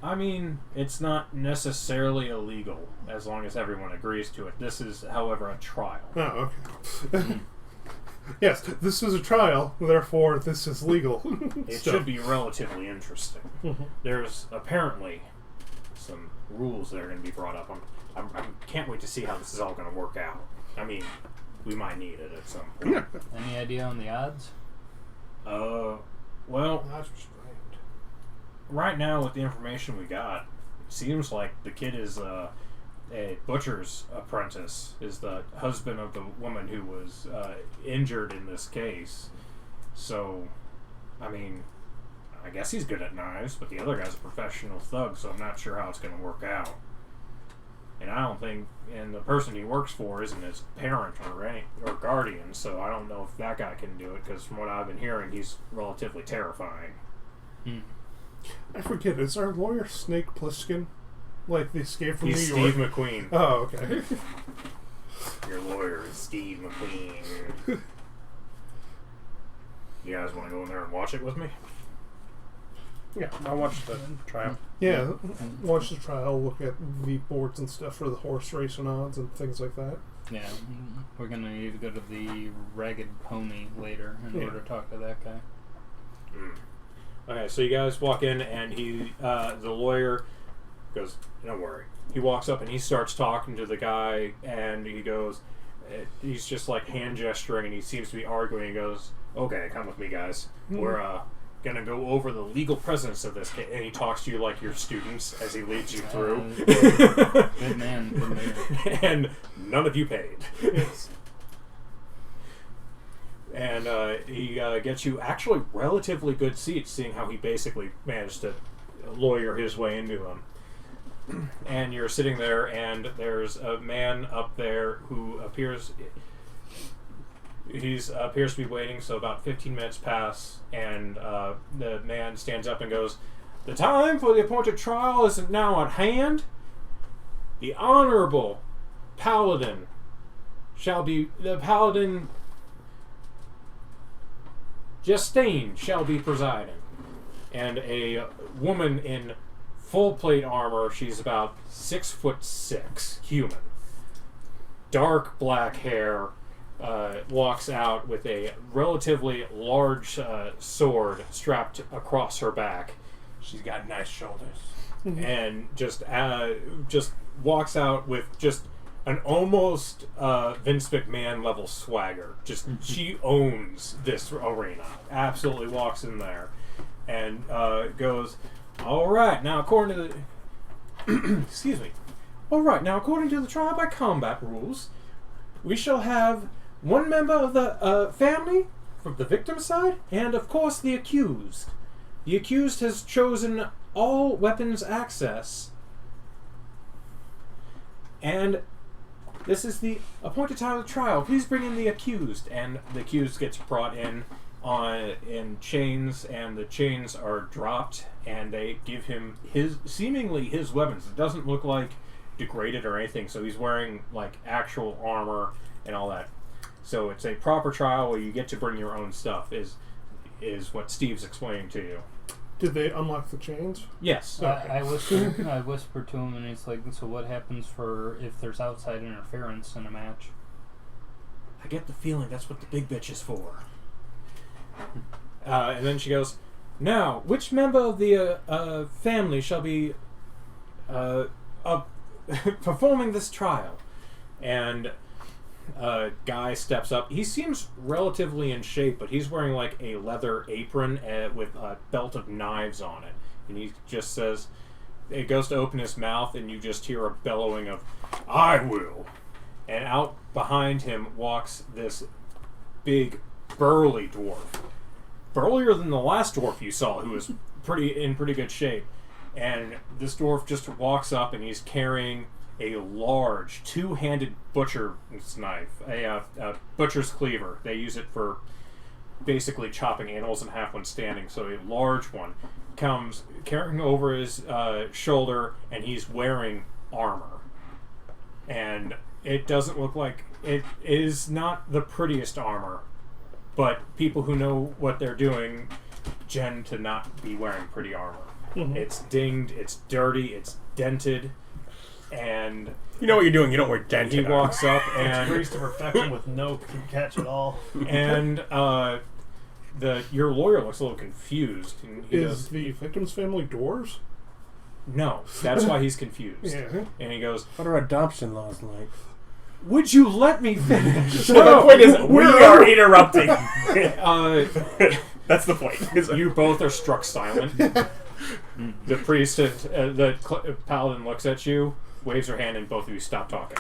I mean, it's not necessarily illegal as long as everyone agrees to it. This is, however, a trial. Oh, okay. Yes, this is a trial, therefore this is legal. It stuff. should be relatively interesting. There's apparently some rules that are going to be brought up. I can't wait to see how this is all going to work out. I mean, we might need it at some point. Any idea on the odds? Well, right now with the information we got, it seems like the kid is a butcher's apprentice, is the husband of the woman who was injured in this case. So, I mean, I guess he's good at knives, but the other guy's a professional thug, so I'm not sure how it's going to work out. And I don't think, and the person he works for isn't his parent or guardian, so I don't know if that guy can do it, because from what I've been hearing, he's relatively terrifying. I forget, is our lawyer Snake Plissken? Like the Escape from He's New York? Steve McQueen. Oh, okay. Your lawyer is Steve McQueen. You guys want to go in there and watch it with me? Yeah, I'll watch the trial. Yeah, watch the trial, look at the boards and stuff for the horse racing odds and things like that. Yeah, we're gonna need to go to the Ragged Pony later in Yeah. order to talk to that guy. Okay, so you guys walk in, and the lawyer goes, "Don't worry." He walks up and he starts talking to the guy, and he goes, he's just like hand gesturing, and he seems to be arguing. He goes, "Okay, come with me, guys. We're gonna go over the legal presence of this case." And he talks to you like your students as he leads you through. Good man, good man. And none of you paid. Yes. And he gets you actually relatively good seats, seeing how he basically managed to lawyer his way into them. And you're sitting there, and there's a man up there who appears to be waiting. So about 15 minutes pass, and the man stands up and goes, "The time for the appointed trial is now at hand. The Honorable Paladin Justine shall be presiding." And a woman in full plate armor, she's about 6'6", human, dark black hair, walks out with a relatively large sword strapped across her back. She's got nice shoulders. And just walks out with just an almost Vince McMahon level swagger. Just she owns this arena. Absolutely walks in there and goes, "All right, now according to the excuse me. All right, now according to the trial by combat rules, we shall have one member of the family from the victim's side, and of course the accused. The accused has chosen all weapons access, and this is the appointed time of the trial. Please bring in the accused." And the accused gets brought in chains, and the chains are dropped, and they give him seemingly his weapons. It doesn't look like degraded or anything, so he's wearing like actual armor and all that. So it's a proper trial where you get to bring your own stuff. Is what Steve's explaining to you. Did they unlock the chains? Yes. I whisper to him, and he's like, "So what happens if there's outside interference in a match?" I get the feeling that's what the big bitch is for. And then she goes, Now, which member of the family shall be performing this trial? And a guy steps up. He seems relatively in shape, but he's wearing like a leather apron with a belt of knives on it. And he just says, it goes to open his mouth, and you just hear a bellowing of, "I will." And out behind him walks this big, burly dwarf. Burlier than the last dwarf you saw, who was in pretty good shape. And this dwarf just walks up, and he's carrying a large, two-handed butcher's knife, a butcher's cleaver. They use it for basically chopping animals in half when standing, so a large one comes carrying over his shoulder, and he's wearing armor. And it doesn't look like... It is not the prettiest armor, but people who know what they're doing tend to not be wearing pretty armor. Mm-hmm. It's dinged, it's dirty, it's dented, and... You know what you're doing, you don't wear dented He walks up It's and... greased to perfection with no catch at all. And your lawyer looks a little confused. And he Is goes, the victim's family dwarves? "No, that's why he's confused." Yeah. And he goes, What are adoption laws like? "Would you let me finish?" The point is, we are interrupting. That's the point. You both are struck silent. The priest, the paladin looks at you, waves her hand, and both of you stop talking.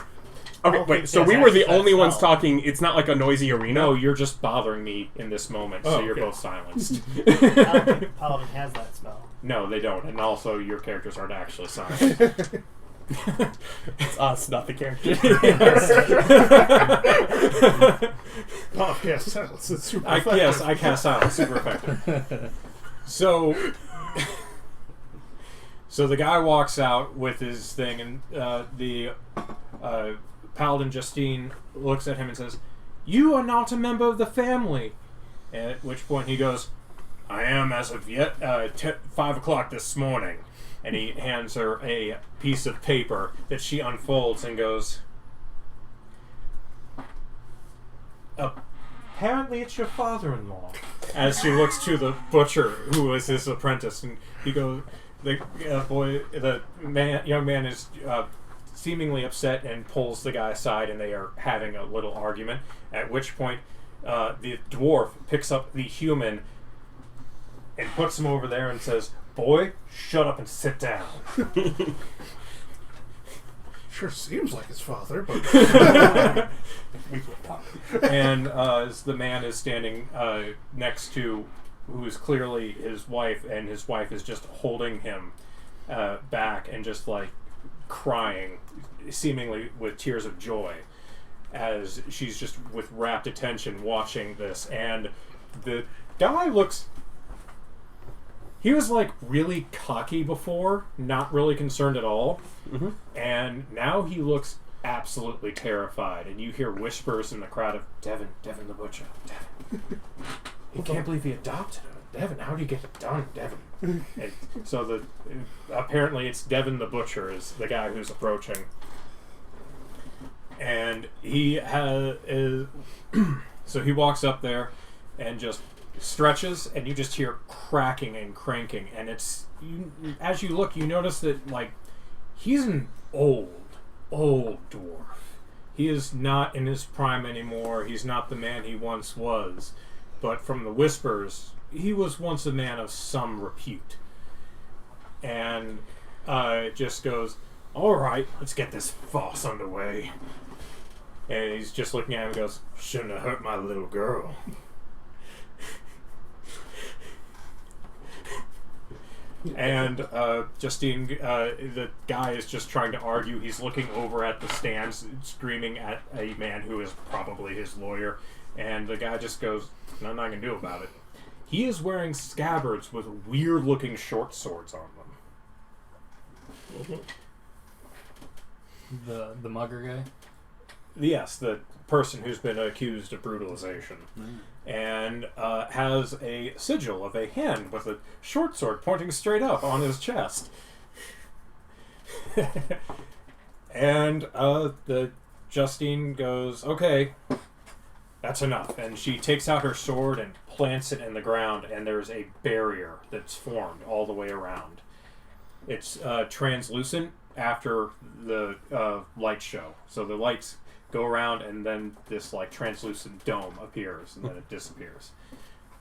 Okay, don't wait, think so that's we were the actually only that ones spell. talking. It's not like a noisy arena? No, you're just bothering me in this moment, so Oh, you're okay. both silenced. I don't think the paladin has that spell. No, they don't, and also your characters aren't actually silent. It's us, not the character. Oh, yes, silence. It's super effective. Yes, I cast silence, super effective. So the guy walks out with his thing, and the paladin Justine looks at him and says, "You are not a member of the family." At which point he goes, "I am as of yet 5 o'clock this morning." And he hands her a piece of paper that she unfolds and goes, "Apparently it's your father-in-law." As she looks to the butcher, who was his apprentice, and he goes, young man is seemingly upset and pulls the guy aside, and they are having a little argument. At which point, the dwarf picks up the human and puts him over there and says, "Boy, shut up and sit down." Sure seems like his father, but And as the man is standing next to who is clearly his wife, and his wife is just holding him back and just like crying, seemingly with tears of joy, as she's just with rapt attention watching this. And the guy looks... He was like really cocky before, not really concerned at all. Mm-hmm. And now he looks absolutely terrified. And you hear whispers in the crowd of, Devin the butcher, Devin. He can't believe he adopted him. Devin, how do you get it done, Devin? And so apparently it's Devin the butcher is the guy who's approaching. And he so he walks up there and just stretches, and you just hear cracking and cranking, and as you look, you notice that like he's an old dwarf. He is not in his prime anymore. He's not the man he once was, but from the whispers, he was once a man of some repute. And it just goes, "All right, let's get this farce underway." And he's just looking at him and goes, "Shouldn't have hurt my little girl." And Justine, the guy is just trying to argue. He's looking over at the stands, screaming at a man who is probably his lawyer. And the guy just goes, "Nothing I can do about it." He is wearing scabbards with weird-looking short swords on them. The mugger guy? Yes, the person who's been accused of brutalization. And has a sigil of a hand with a short sword pointing straight up on his chest. And the Justine goes, "Okay, that's enough." And she takes out her sword and plants it in the ground, and there's a barrier that's formed all the way around. It's translucent after the light show. So the lights go around, and then this like translucent dome appears, and then it disappears.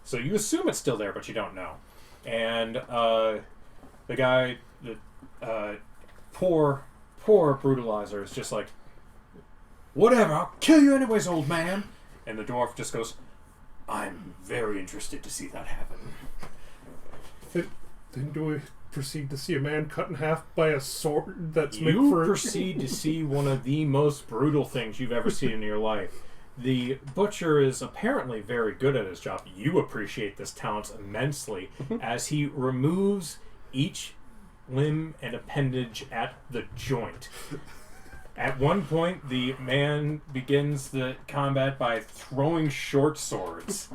So you assume it's still there, but you don't know. And the guy, the poor brutalizer, is just like, whatever, I'll kill you anyways, old man. And the dwarf just goes, I'm very interested to see that happen. Then do we proceed to see a man cut in half by a sword that's made You for... proceed to see one of the most brutal things you've ever seen in your life. The butcher is apparently very good at his job. You appreciate this talent immensely as he removes each limb and appendage at the joint. At one point, the man begins the combat by throwing short swords.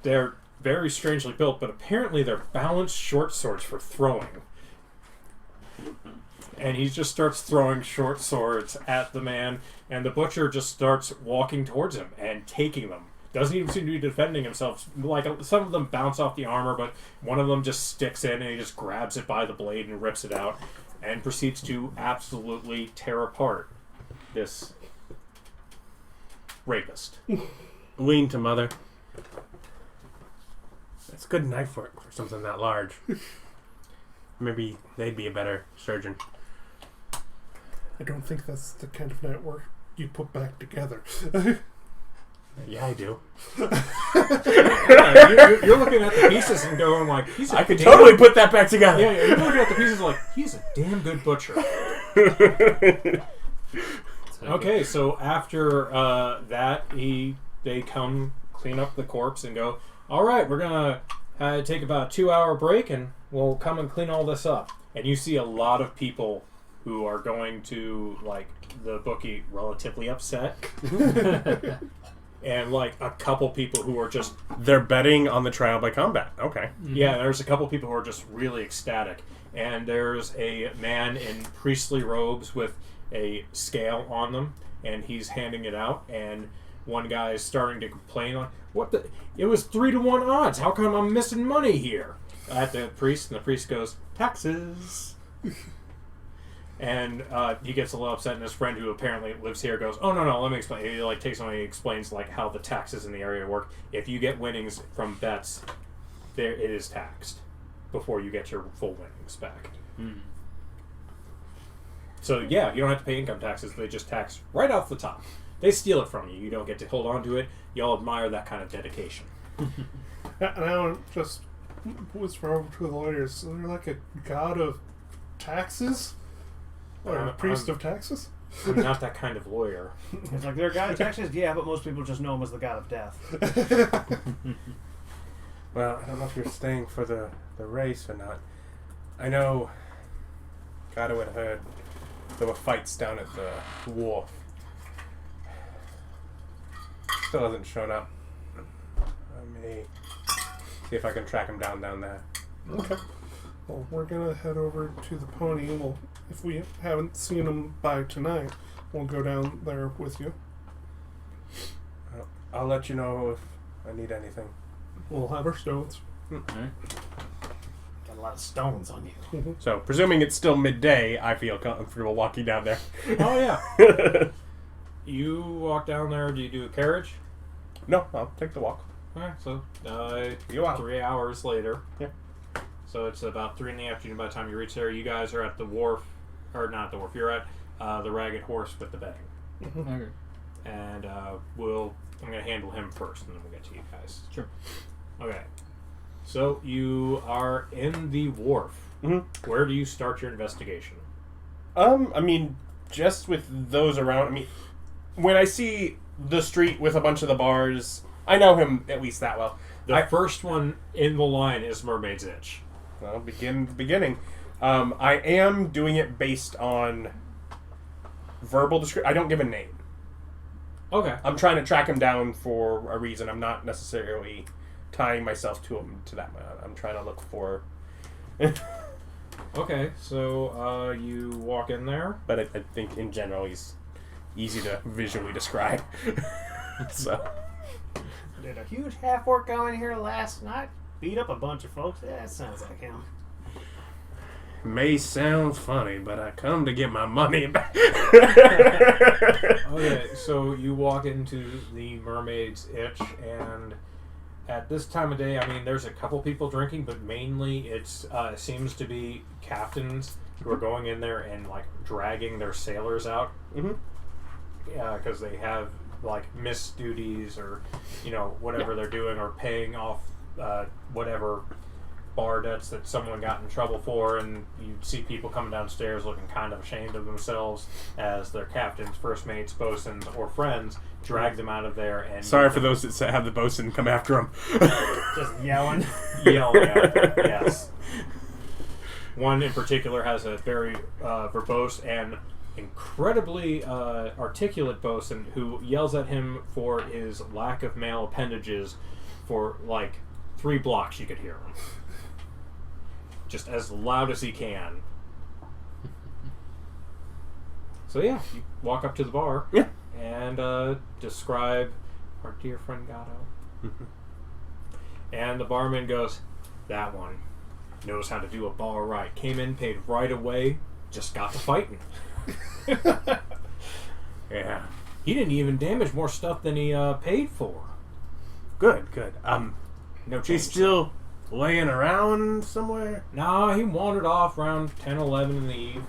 They're very strangely built, but apparently they're balanced short swords for throwing. And he just starts throwing short swords at the man, and the butcher just starts walking towards him and taking them. Doesn't even seem to be defending himself. Like, some of them bounce off the armor, but one of them just sticks in, and he just grabs it by the blade and rips it out, and proceeds to absolutely tear apart this rapist. Lean to Mother. That's a good knife work for something that large. Maybe they'd be a better surgeon. I don't think that's the kind of network you put back together. Yeah, I do. Yeah, you're looking at the pieces and going like, I could totally put that back together. Yeah, you're looking at the pieces like, he's a damn good butcher. Okay, so after that, they come clean up the corpse and go, all right, we're going to take about a 2-hour break, and we'll come and clean all this up. And you see a lot of people who are going to, like, the bookie relatively upset. And, like, a couple people who are just... They're betting on the trial by combat. Okay. Yeah, there's a couple people who are just really ecstatic. And there's a man in priestly robes with a scale on them, and he's handing it out, and one guy is starting to complain on, what the... It was 3-to-1 odds. How come I'm missing money here? At the priest, and the priest goes, taxes. And he gets a little upset, and his friend, who apparently lives here, goes, "Oh no, let me explain." He like takes on, he explains like how the taxes in the area work. If you get winnings from bets, there it is taxed before you get your full winnings back. Mm. So yeah, you don't have to pay income taxes. They just tax right off the top. They steal it from you. You don't get to hold on to it. Y'all admire that kind of dedication. And I want to just whisper over to the lawyers. So they're like a god of taxes? Or a priest of taxes? I'm not that kind of lawyer. It's like, they're a god of taxes? Yeah, but most people just know him as the god of death. Well, I don't know if you're staying for the race or not. I know Gato had heard there were fights down at the wharf. Still hasn't shown up. I may see if I can track him down there. Okay. Well, we're going to head over to the pony. If we haven't seen him by tonight, we'll go down there with you. I'll let you know if I need anything. We'll have our stones. Got a lot of stones on you. So, presuming it's still midday, I feel comfortable walking down there. Oh yeah. You walk down there. Do you do a carriage? No, I'll take the walk. Alright, so You out. 3 hours later. Yeah. So it's about 3 in the afternoon by the time you reach there. You guys are at the wharf, or not the wharf, you're at the Ragged Horse with the betting. Okay. And I'm going to handle him first, and then we'll get to you guys. Sure. Okay. So you are in the wharf. Mm-hmm. Where do you start your investigation? I mean, just with those around, I mean, when I see the street with a bunch of the bars, I know him at least that well. The first one in the line is Mermaid's Itch. Well, begin the beginning. I am doing it based on verbal description. I don't give a name. Okay. I'm trying to track him down for a reason. I'm not necessarily tying myself to him to that. I'm trying to look for... Okay, so you walk in there. But I think in general he's easy to visually describe. So... did a huge half orc go in here last night, beat up a bunch of folks. Yeah, that sounds like him. May sound funny, but I come to get my money back. Okay, so you walk into the Mermaid's Itch, and at this time of day, I mean, there's a couple people drinking, but mainly it seems to be captains who are going in there and like dragging their sailors out, because they have like missed duties or whatever they're doing, or paying off whatever bar debts that someone got in trouble for, and you see people coming downstairs looking kind of ashamed of themselves as their captains, first mates, bosuns, or friends drag them out of there. And sorry for those that have the bosun come after them. Just yelling. Yelling at them, yes. One in particular has a very verbose and incredibly articulate bosun who yells at him for his lack of male appendages for like 3 blocks. You could hear him. Just as loud as he can. So yeah, you walk up to the bar and describe our dear friend Gato. And the barman goes, "That one knows how to do a bar right. Came in, paid right away, just got to fighting." Yeah. He didn't even damage more stuff than he paid for. Good. No He's change. still laying around somewhere? Nah, he wandered off around 10, 11 in the eve.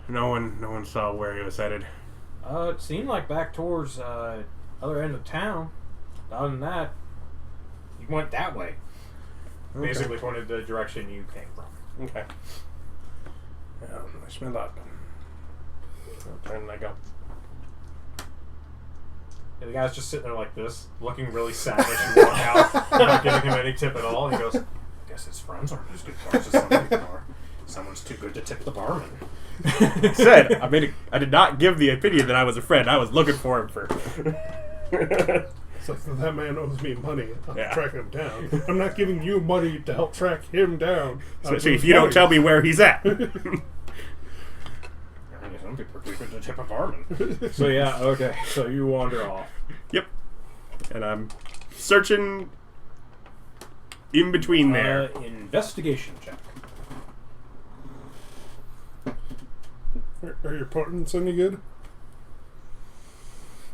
No one saw where he was headed. It seemed like back towards other end of town. Other than that, he went that way. Okay. Basically pointed the direction you came from. Okay. Wish me luck. Where did I go? And the guy's just sitting there like this, looking really savage. You walk out, not giving him any tip at all. He goes, "I guess his friends aren't as good bars as some people are. Someone's too good to tip the barman." Said, I did not give the opinion that I was a friend. I was looking for him for... It's like, that man owes me money. I'm Yeah. tracking him down. I'm not giving you money to help track him down. Especially if you don't tell me where he's at. I mean, some people are too good to tip a barman. So yeah, okay. So you wander off. Yep. And I'm searching in between there. Investigation check. Are your potents any good?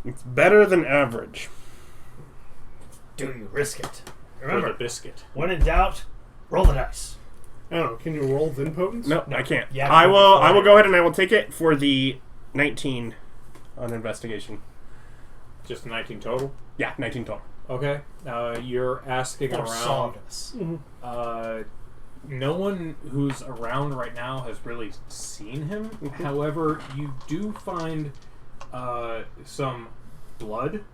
It's better than average. Do you risk it? For Remember, the biscuit. when in doubt, roll the dice. I don't know. Can you roll then potents? No, I can't. Yeah, I will go ahead and I will take it for the 19 on investigation. Just 19 total? Yeah, 19 total. Okay. You're asking Or around. Saunders. No one who's around right now has really seen him. However, you do find some blood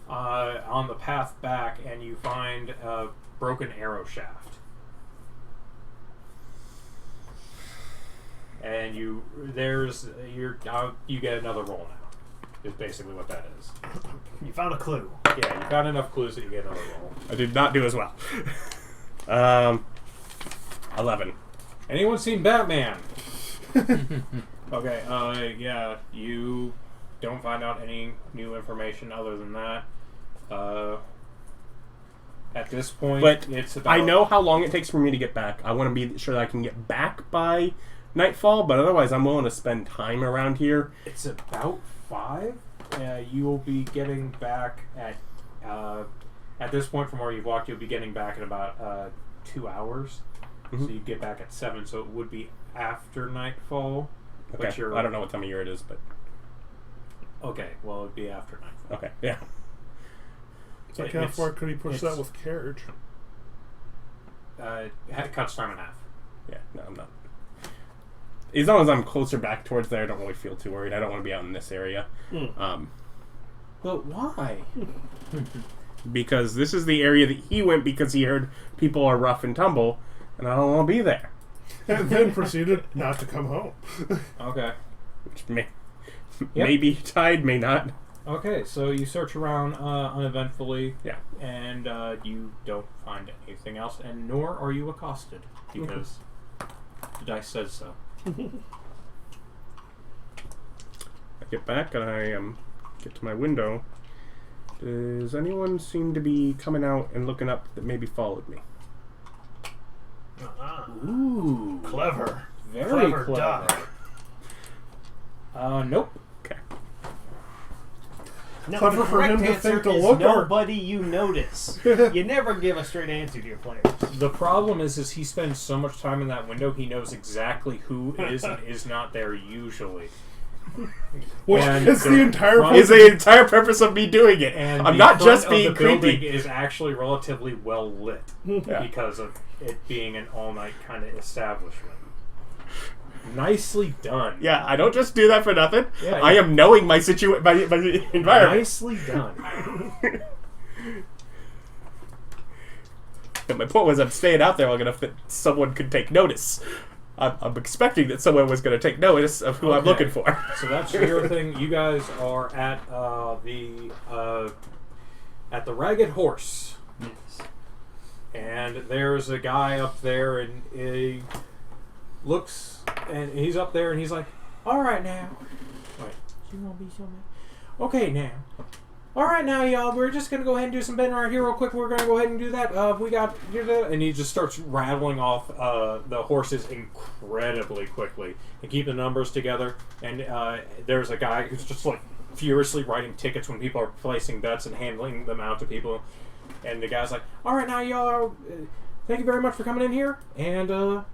on the path back, and you find a broken arrow shaft. And you get another roll now. Is basically what that is. You found a clue. Yeah, you found enough clues that you get another roll. I did not do as well. 11. Anyone seen Batman? Okay, yeah, you don't find out any new information other than that. At this point, But it's about... I know how long it takes for me to get back. I want to be sure that I can get back by nightfall, but otherwise I'm willing to spend time around here. It's about 5. You will be getting back at this point from where you've walked, you'll be getting back in about 2 hours. So you get back at 7, so it would be after nightfall. Okay. But you're... I don't know what time of year it is, but... Okay, well, it'd be after nightfall. Okay, yeah. It's like, how far could he push that with carriage? It cuts time in half. Yeah, no, I'm not. As long as I'm closer back towards there, I don't really feel too worried. I don't want to be out in this area. But why? Because this is the area that he went because he heard people are rough and tumble, and I don't want to be there. And then proceeded not to come home. Okay. Which may be tied, may not. Okay, so you search around uneventfully. Yeah. And you don't find anything else, and nor are you accosted, because the dice says so. I get back and I get to my window. Does anyone seem to be coming out and looking up that maybe followed me? Ooh. Clever. Very Clever clever. Doc. Nope. Okay. No, Clever the for correct him to answer think to is look or- nobody you notice. You never give a straight answer to your players. The problem is he spends so much time in that window, he knows exactly who is and is not there usually. Which And is the entire front- Is the entire purpose of me doing it. And I'm the not front just of being the building creepy. is actually relatively well lit Yeah. because of it being an all-night kind of establishment. Nicely done. Yeah, I don't just do that for nothing. Yeah, I am knowing my my environment. Nicely done. And my point was I'm staying out there long enough that someone could take notice. I'm expecting that someone was going to take notice of who I'm Okay. looking for. So that's your thing. You guys are at the Ragged Horse, Yes. and there's a guy up there, and he looks, and he's up there, and he's like, "All right now, wait, you won't be so mad. Okay now, all right now, y'all. We're just gonna go ahead and do some betting right here, real quick. We're gonna go ahead and do that. We got," and he just starts rattling off the horses incredibly quickly and keep the numbers together. And there's a guy who's just like furiously writing tickets when people are placing bets and handling them out to people. And the guy's like, "All right now, y'all. Thank you very much for coming in here, and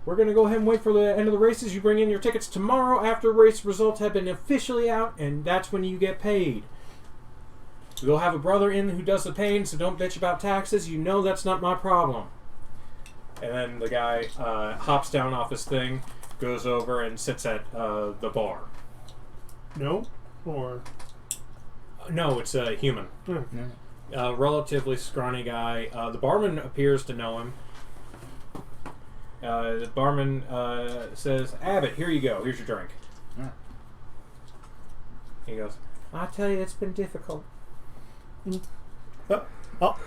we're going to go ahead and wait for the end of the races. You bring in your tickets tomorrow after race results have been officially out, and that's when you get paid. We'll have a brother in who does the paying, so don't bitch about taxes. You know that's not my problem." And then the guy hops down off his thing, goes over, and sits at the bar. No? Or... No, it's a human. Yeah. Relatively scrawny guy. The barman appears to know him. The barman says, "Abbott, here you go. Here's your drink." Yeah. He goes, "I tell you, it's been difficult." I'll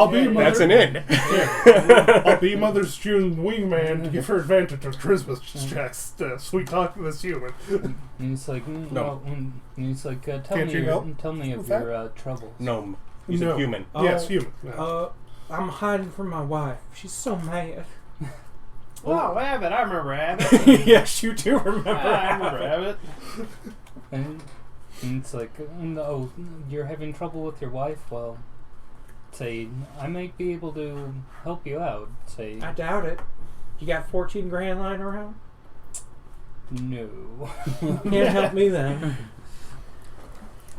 be Mother... That's an in. I'll be Mother's June wingman to give her advantage of Christmas checks. Sweet talk to this human. And he's like, No. well, and he's like, tell Can't me, you help tell me of with that? your troubles. Gnome. He's No. a human. Yes, human. No. I'm hiding from my wife. She's so mad. Oh, Abbott. I remember Abbott. Yes, you do remember. I remember Abbott. And it's like, no, you're having trouble with your wife? Well, say, I might be able to help you out. Say, I doubt it. You got 14 grand lying around? no. Can't help me then.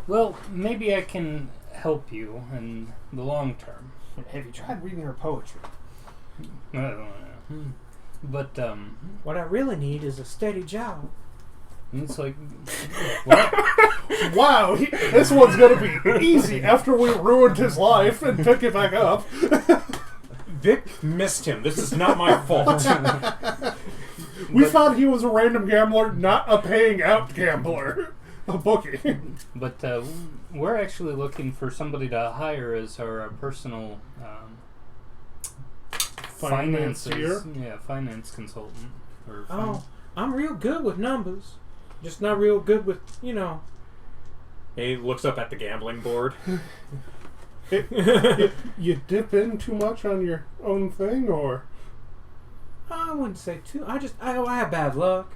Well, maybe I can help you in the long term. Have you tried reading her poetry? I don't know. But, What I really need is a steady job. it's like, what? Wow, this one's gonna be easy after we ruined his life and pick it back up. Vic missed him. This is not my fault. We thought he was a random gambler, not a paying out gambler. A bookie. But we're actually looking for somebody to hire as our personal Financier? finance consultant. Or Oh, I'm real good with numbers. Just not real good with, He looks up at the gambling board. You dip in too much on your own thing, or? I wouldn't say too. I have bad luck.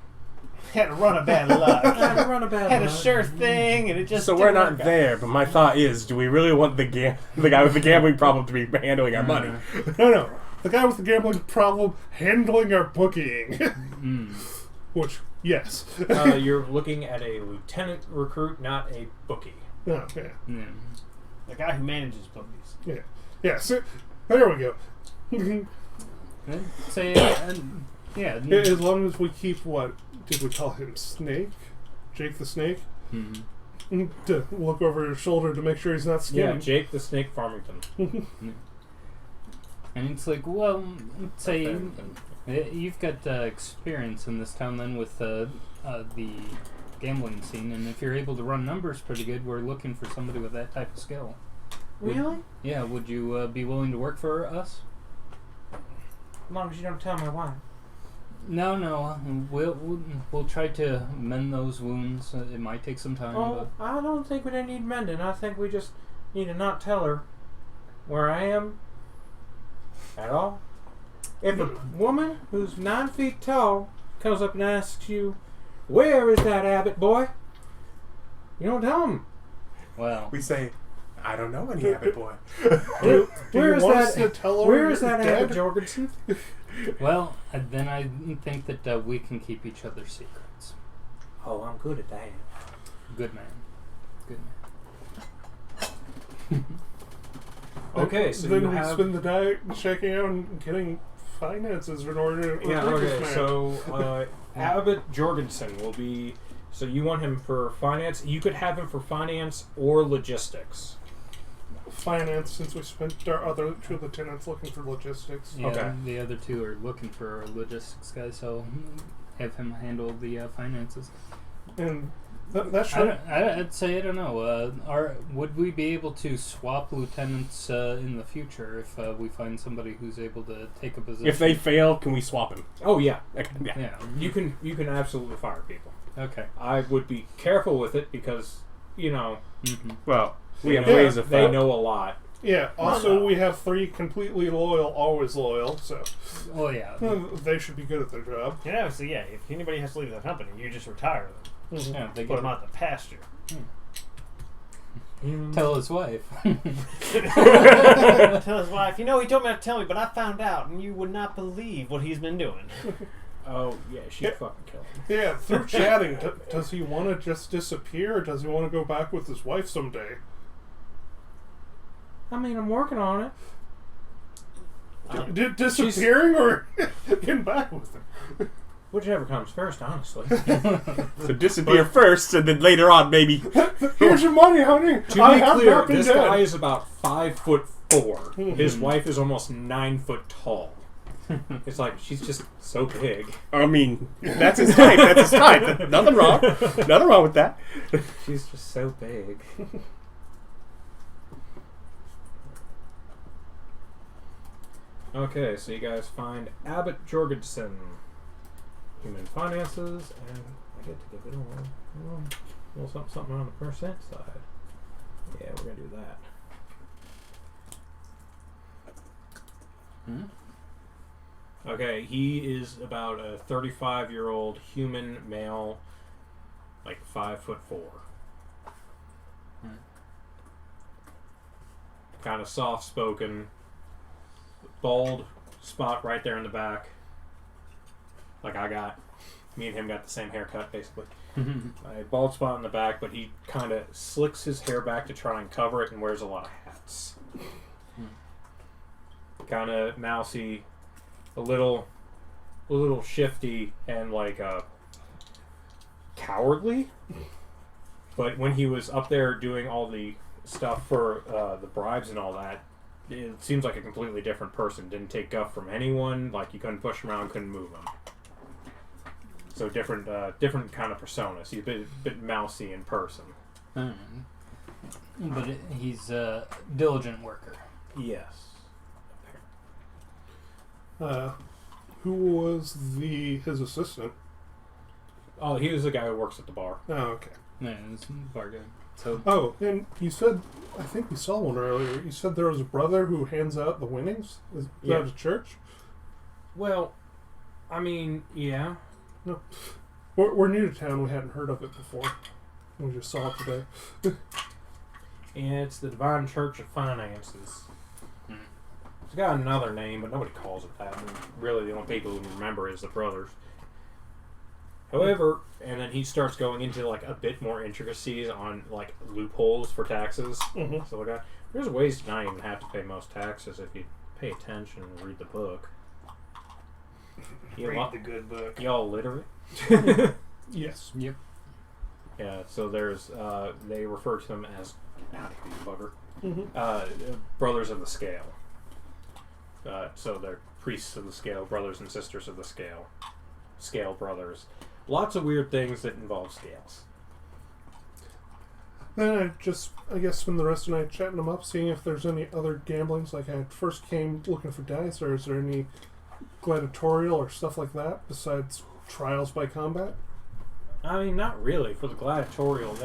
Had a run of bad luck. I had to run a bad Had a luck. sure thing, and it just So didn't we're not work out. there, but my thought is, do we really want the guy with the gambling problem to be handling our money? No. The guy with the gambling problem handling our bookieing. Which, yes. You're looking at a lieutenant recruit, not a bookie. Oh, yeah. Yeah. The guy who manages bookies. Yeah. Yeah, so, there we go. Say, yeah. As long as we keep what did we call him? Snake? Jake the Snake? To look over his shoulder to make sure he's not Yeah, skinny. Jake the Snake Farmington. And it's like, well, say you've got experience in this town then with the gambling scene, and if you're able to run numbers pretty good, we're looking for somebody with that type of skill. Really? Yeah, would you be willing to work for us? As long as you don't tell my wife. No. We'll try to mend those wounds. It might take some time. Oh, I don't think we need mending. I think we just need to not tell her where I am at all. If a woman who's 9 feet tall comes up and asks you, "Where is that Abbott boy?" you don't tell him. Well, We say, I don't know any Abbott boy. Do Where you is want that? us to tell her Where is you're that dead? Abbott Jorgensen? well, then I think that we can keep each other's secrets. Oh, I'm good at that. Good man. Okay, so then you we have. spend the day checking out and getting finances in order to Yeah, recruit this okay, man. so Abbott Jorgensen will be. So you want him for finance? You could have him for finance or logistics. Finance, since we spent our other 2 lieutenants looking for logistics. Yeah, Okay. the other 2 are looking for a logistics guy, so have him handle the finances. And that should... I'd say I don't know. Would we be able to swap lieutenants in the future if we find somebody who's able to take a position? If they fail, can we swap him? Oh yeah, Okay, yeah. Yeah. you can absolutely fire people. Okay. I would be careful with it because Mm-hmm. Well, we have Yeah, ways of they know a lot. Yeah, also we have 3 completely loyal, always loyal, so Oh yeah. they should be good at their job. And obviously, yeah, if anybody has to leave the company, you just retire them. Mhm. Yeah, they Put get them out in the pasture. tell his wife. Tell his wife, he told me not to tell me, but I found out, and you would not believe what he's been doing. Oh yeah, she'd Yeah. fucking kill him. Yeah, through chatting, does he want to just disappear, or does he want to go back with his wife someday? I mean, I'm working on it. Disappearing or getting back with him? Whichever comes first, honestly. So disappear first, and then later on, maybe. Here's your money, honey. To I be have clear, not been this dead. guy is about 5'4". His Mhm. wife is almost 9 foot tall. It's like she's just so big. I mean, that's his type. That's his type. Nothing wrong. Nothing wrong with that. She's just so big. Okay, so you guys find Abbott Jorgensen, human finances, and I get to give it a little something on the percent side. Yeah, we're gonna do that. Okay, he is about a 35-year-old human male, like 5'4". Kind of soft-spoken, bald spot right there in the back. Like I got, me and him got the same haircut basically. A bald spot in the back, but he kind of slicks his hair back to try and cover it and wears a lot of hats. Kind of mousy, a little shifty, and like cowardly. But when he was up there doing all the stuff for the bribes and all that, it seems like a completely different person. Didn't take guff from anyone. Like you couldn't push him around, couldn't move him. So different kind of personas. He's a bit mousy in person. But he's a diligent worker. Yes. Who was his assistant? Oh, he was the guy who works at the bar. Oh, okay. Yeah, it's bargain. So Oh, and you said, I think we saw one earlier. You said there was a brother who hands out the winnings. Is Yeah. that a church? Well, I mean, yeah. No, we're new to town. We hadn't heard of it before. We just saw it today. Yeah, it's the Divine Church of Finances. It's got another name, but nobody calls it that. I mean, really, the only people who remember is the brothers. However, and then he starts going into like a bit more intricacies on like loopholes for taxes. Mhm. So like, there's ways to not even have to pay most taxes if you pay attention and read the book. Read the good book. Y'all literate? Yes. yep. Yeah. So there's they refer to them as howdy, you bugger. Mm-hmm. Brothers of the Scale. So they're priests of the scale, brothers and sisters of the scale, scale brothers. Lots of weird things that involve scales. Then I guess spend the rest of the night chatting them up, seeing if there's any other gamblings. Like I first came looking for dice, or is there any gladiatorial or stuff like that besides trials by combat? I mean, not really. For the gladiatorial,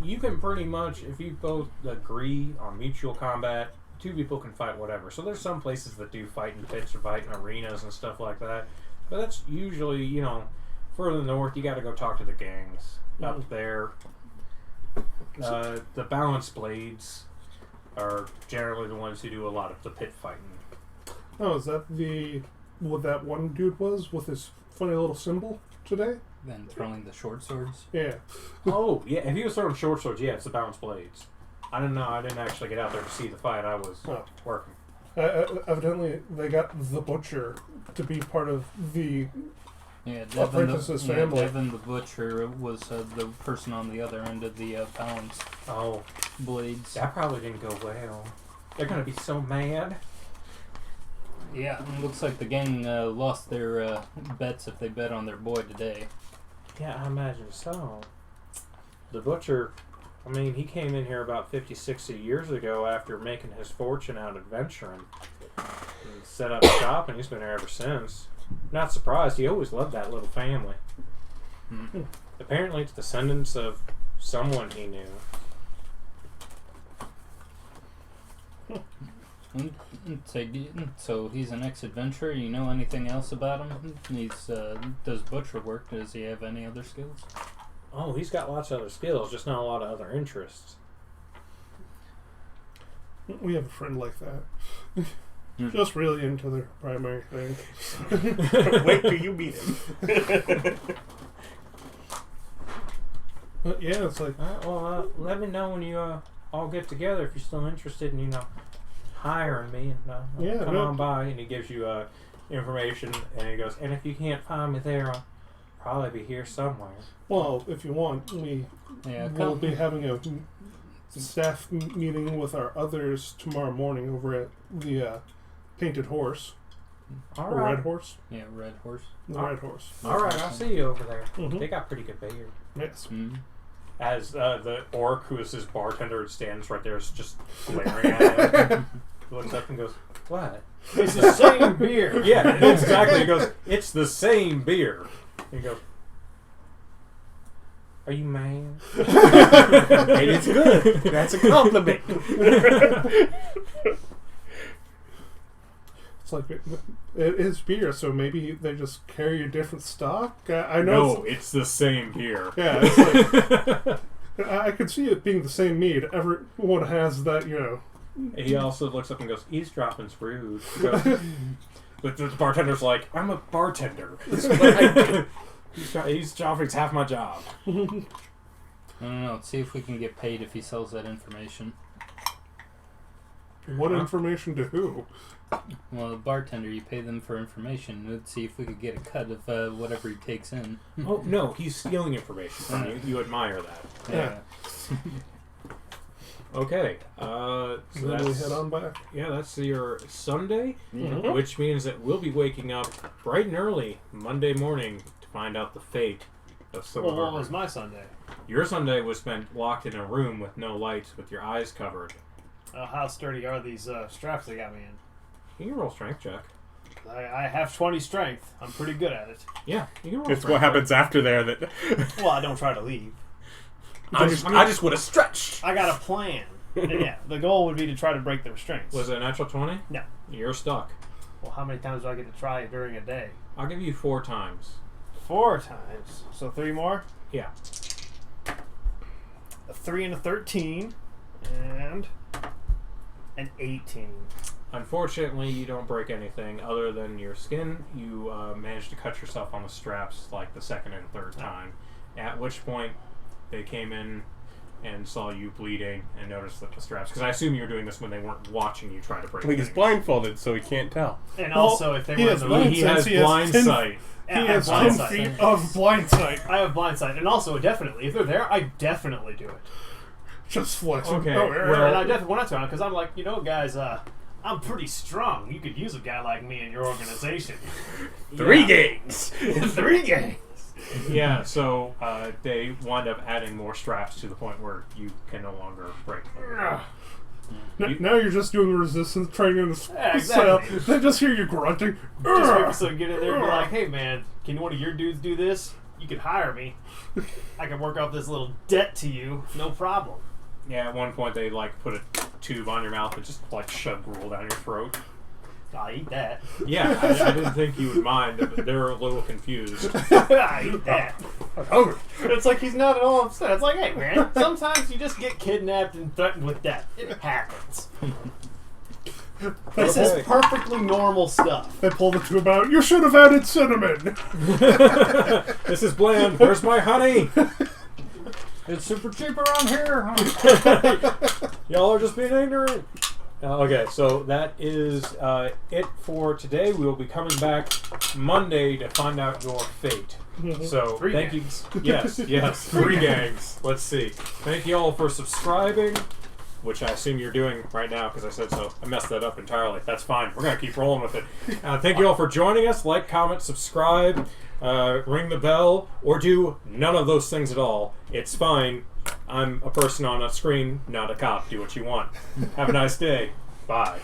you can pretty much, if you both agree on mutual combat, two people can fight whatever. So there's some places that do fight in pits or fight in arenas and stuff like that. But that's usually, further north, you got to go talk to the gangs. Up there, the balanced blades are generally the ones who do a lot of the pit fighting. Oh, is that what that one dude was with his funny little symbol today? Then throwing the short swords. Yeah. Oh, yeah, if he was throwing short swords, yeah, it's the balanced blades. I don't know, I didn't actually get out there to see the fight, I was working. Evidently, they got the butcher to be part of the Yeah, Apprentice's family. Devin the Butcher was the person on the other end of the balanced blades. That probably didn't go well. They're going to be so mad. Yeah, it looks like the gang lost their bets if they bet on their boy today. Yeah, I imagine so. The butcher, I mean, he came in here about 50, 60 years ago after making his fortune out adventuring. He set up shop and he's been here ever since. Not surprised, he always loved that little family. Hmm. Apparently it's descendants of someone he knew. So he's an ex-adventurer. You know anything else about him? He's does butcher work. Does he have any other skills? Oh, he's got lots of other skills, just not a lot of other interests. We have a friend like that. Just really into their primary thing. Wait till you meet him. But yeah, it's like... let me know when you all get together if you're still interested in, hiring me. And come on by. And he gives you information, and he goes, and if you can't find me there, I'll probably be here somewhere. Well, if you want, we'll be having a staff meeting with our others tomorrow morning over at the Painted Horse. All or right. Red Horse. Yeah, Red Horse. The Red Horse. All right, I'll see you over there. Mhm. They got pretty good beer. Yes. Mm-hmm. As the orc, who is his bartender, stands right there, is just glaring at him. He looks up and goes, "What?" It's the same beer. Yeah, exactly. He goes, "It's the same beer." He goes, "Are you mad?" It is good. That's a compliment. It's like it is beer, so maybe they just carry a different stock. I know. No, it's the same beer. Yeah, it's like I could see it being the same mead. Everyone has that, He also looks up and goes, "Eavesdropping's rude." He goes, but the bartender's like, "I'm a bartender. That's what I do. Eavesdropping's half my job." I don't know. Let's see if we can get paid if he sells that information. What information to who? Well, the bartender, you pay them for information. Let's see if we could get a cut of whatever he takes in. Oh no, he's stealing information from you. You admire that. Yeah. Okay. So Then we head on back. Yeah, that's your Sunday, Mhm. which means that we'll be waking up bright and early Monday morning to find out the fate of some Well, of what our... was my Sunday? Your Sunday was spent locked in a room with no lights, with your eyes covered. How sturdy are these straps they got me in? You can roll strength check. I have 20 strength. I'm pretty good at it. Yeah, you can roll It's strength what happens after there that Well, I don't try to leave. I just would have stretched. I got a plan. And yeah, the goal would be to try to break their strengths. Was it a natural 20? No. You're stuck. Well, how many times do I get to try it during a day? I'll give you 4 times. 4 times. So 3 more? Yeah. A 3 and a 13. And an 18. Unfortunately, you don't break anything other than your skin. You managed to cut yourself on the straps like the second and third time. At which point, they came in and saw you bleeding and noticed that the straps... Because I assume you were doing this when they weren't watching you try to break He's things. blindfolded, so he can't tell. And Well, also, if they he were in has the blind room... He has He has blind 10 sight. He I have has blind 10 sight. feet of blind sight. I have blind sight. And also, definitely, if they're there, I definitely do it. Just flexing. Okay, Oh, well- And I definitely want to, because I'm like, guys, I'm pretty strong. You could use a guy like me in your organization. 3 gangs. 3 gangs. Yeah, so they wind up adding more straps to the point where you can no longer break them. Now you're just doing resistance training in the Yeah, cell. exactly. They just hear you grunting. Just wait for someone to get in there and be like, hey man, can one of your dudes do this? You could hire me. I can work off this little debt to you, no problem. Yeah, at one point they like put a tube on your mouth and just like shove gruel down your throat. I'll eat that. Yeah, I didn't think you would mind, but they were a little confused. I eat that. I'm hungry. It's like he's not at all upset. It's like, hey man, sometimes you just get kidnapped and threatened with death. It happens. This is perfectly normal stuff. They pull the tube out. You should have added cinnamon. This is bland. Where's my honey? It's super cheap around here. Huh? Y'all are just being ignorant. Okay, so that is it for today. We will be coming back Monday to find out your fate. So Three thank gangs. you. Yes, 3 gangs. Let's see. Thank you all for subscribing, which I assume you're doing right now because I said so. I messed that up entirely. That's fine. We're gonna keep rolling with it. Thank you all for joining us. Like, comment, subscribe, ring the bell, or do none of those things at all. It's fine. I'm a person on a screen, not a cop. Do what you want. Have a nice day. Bye.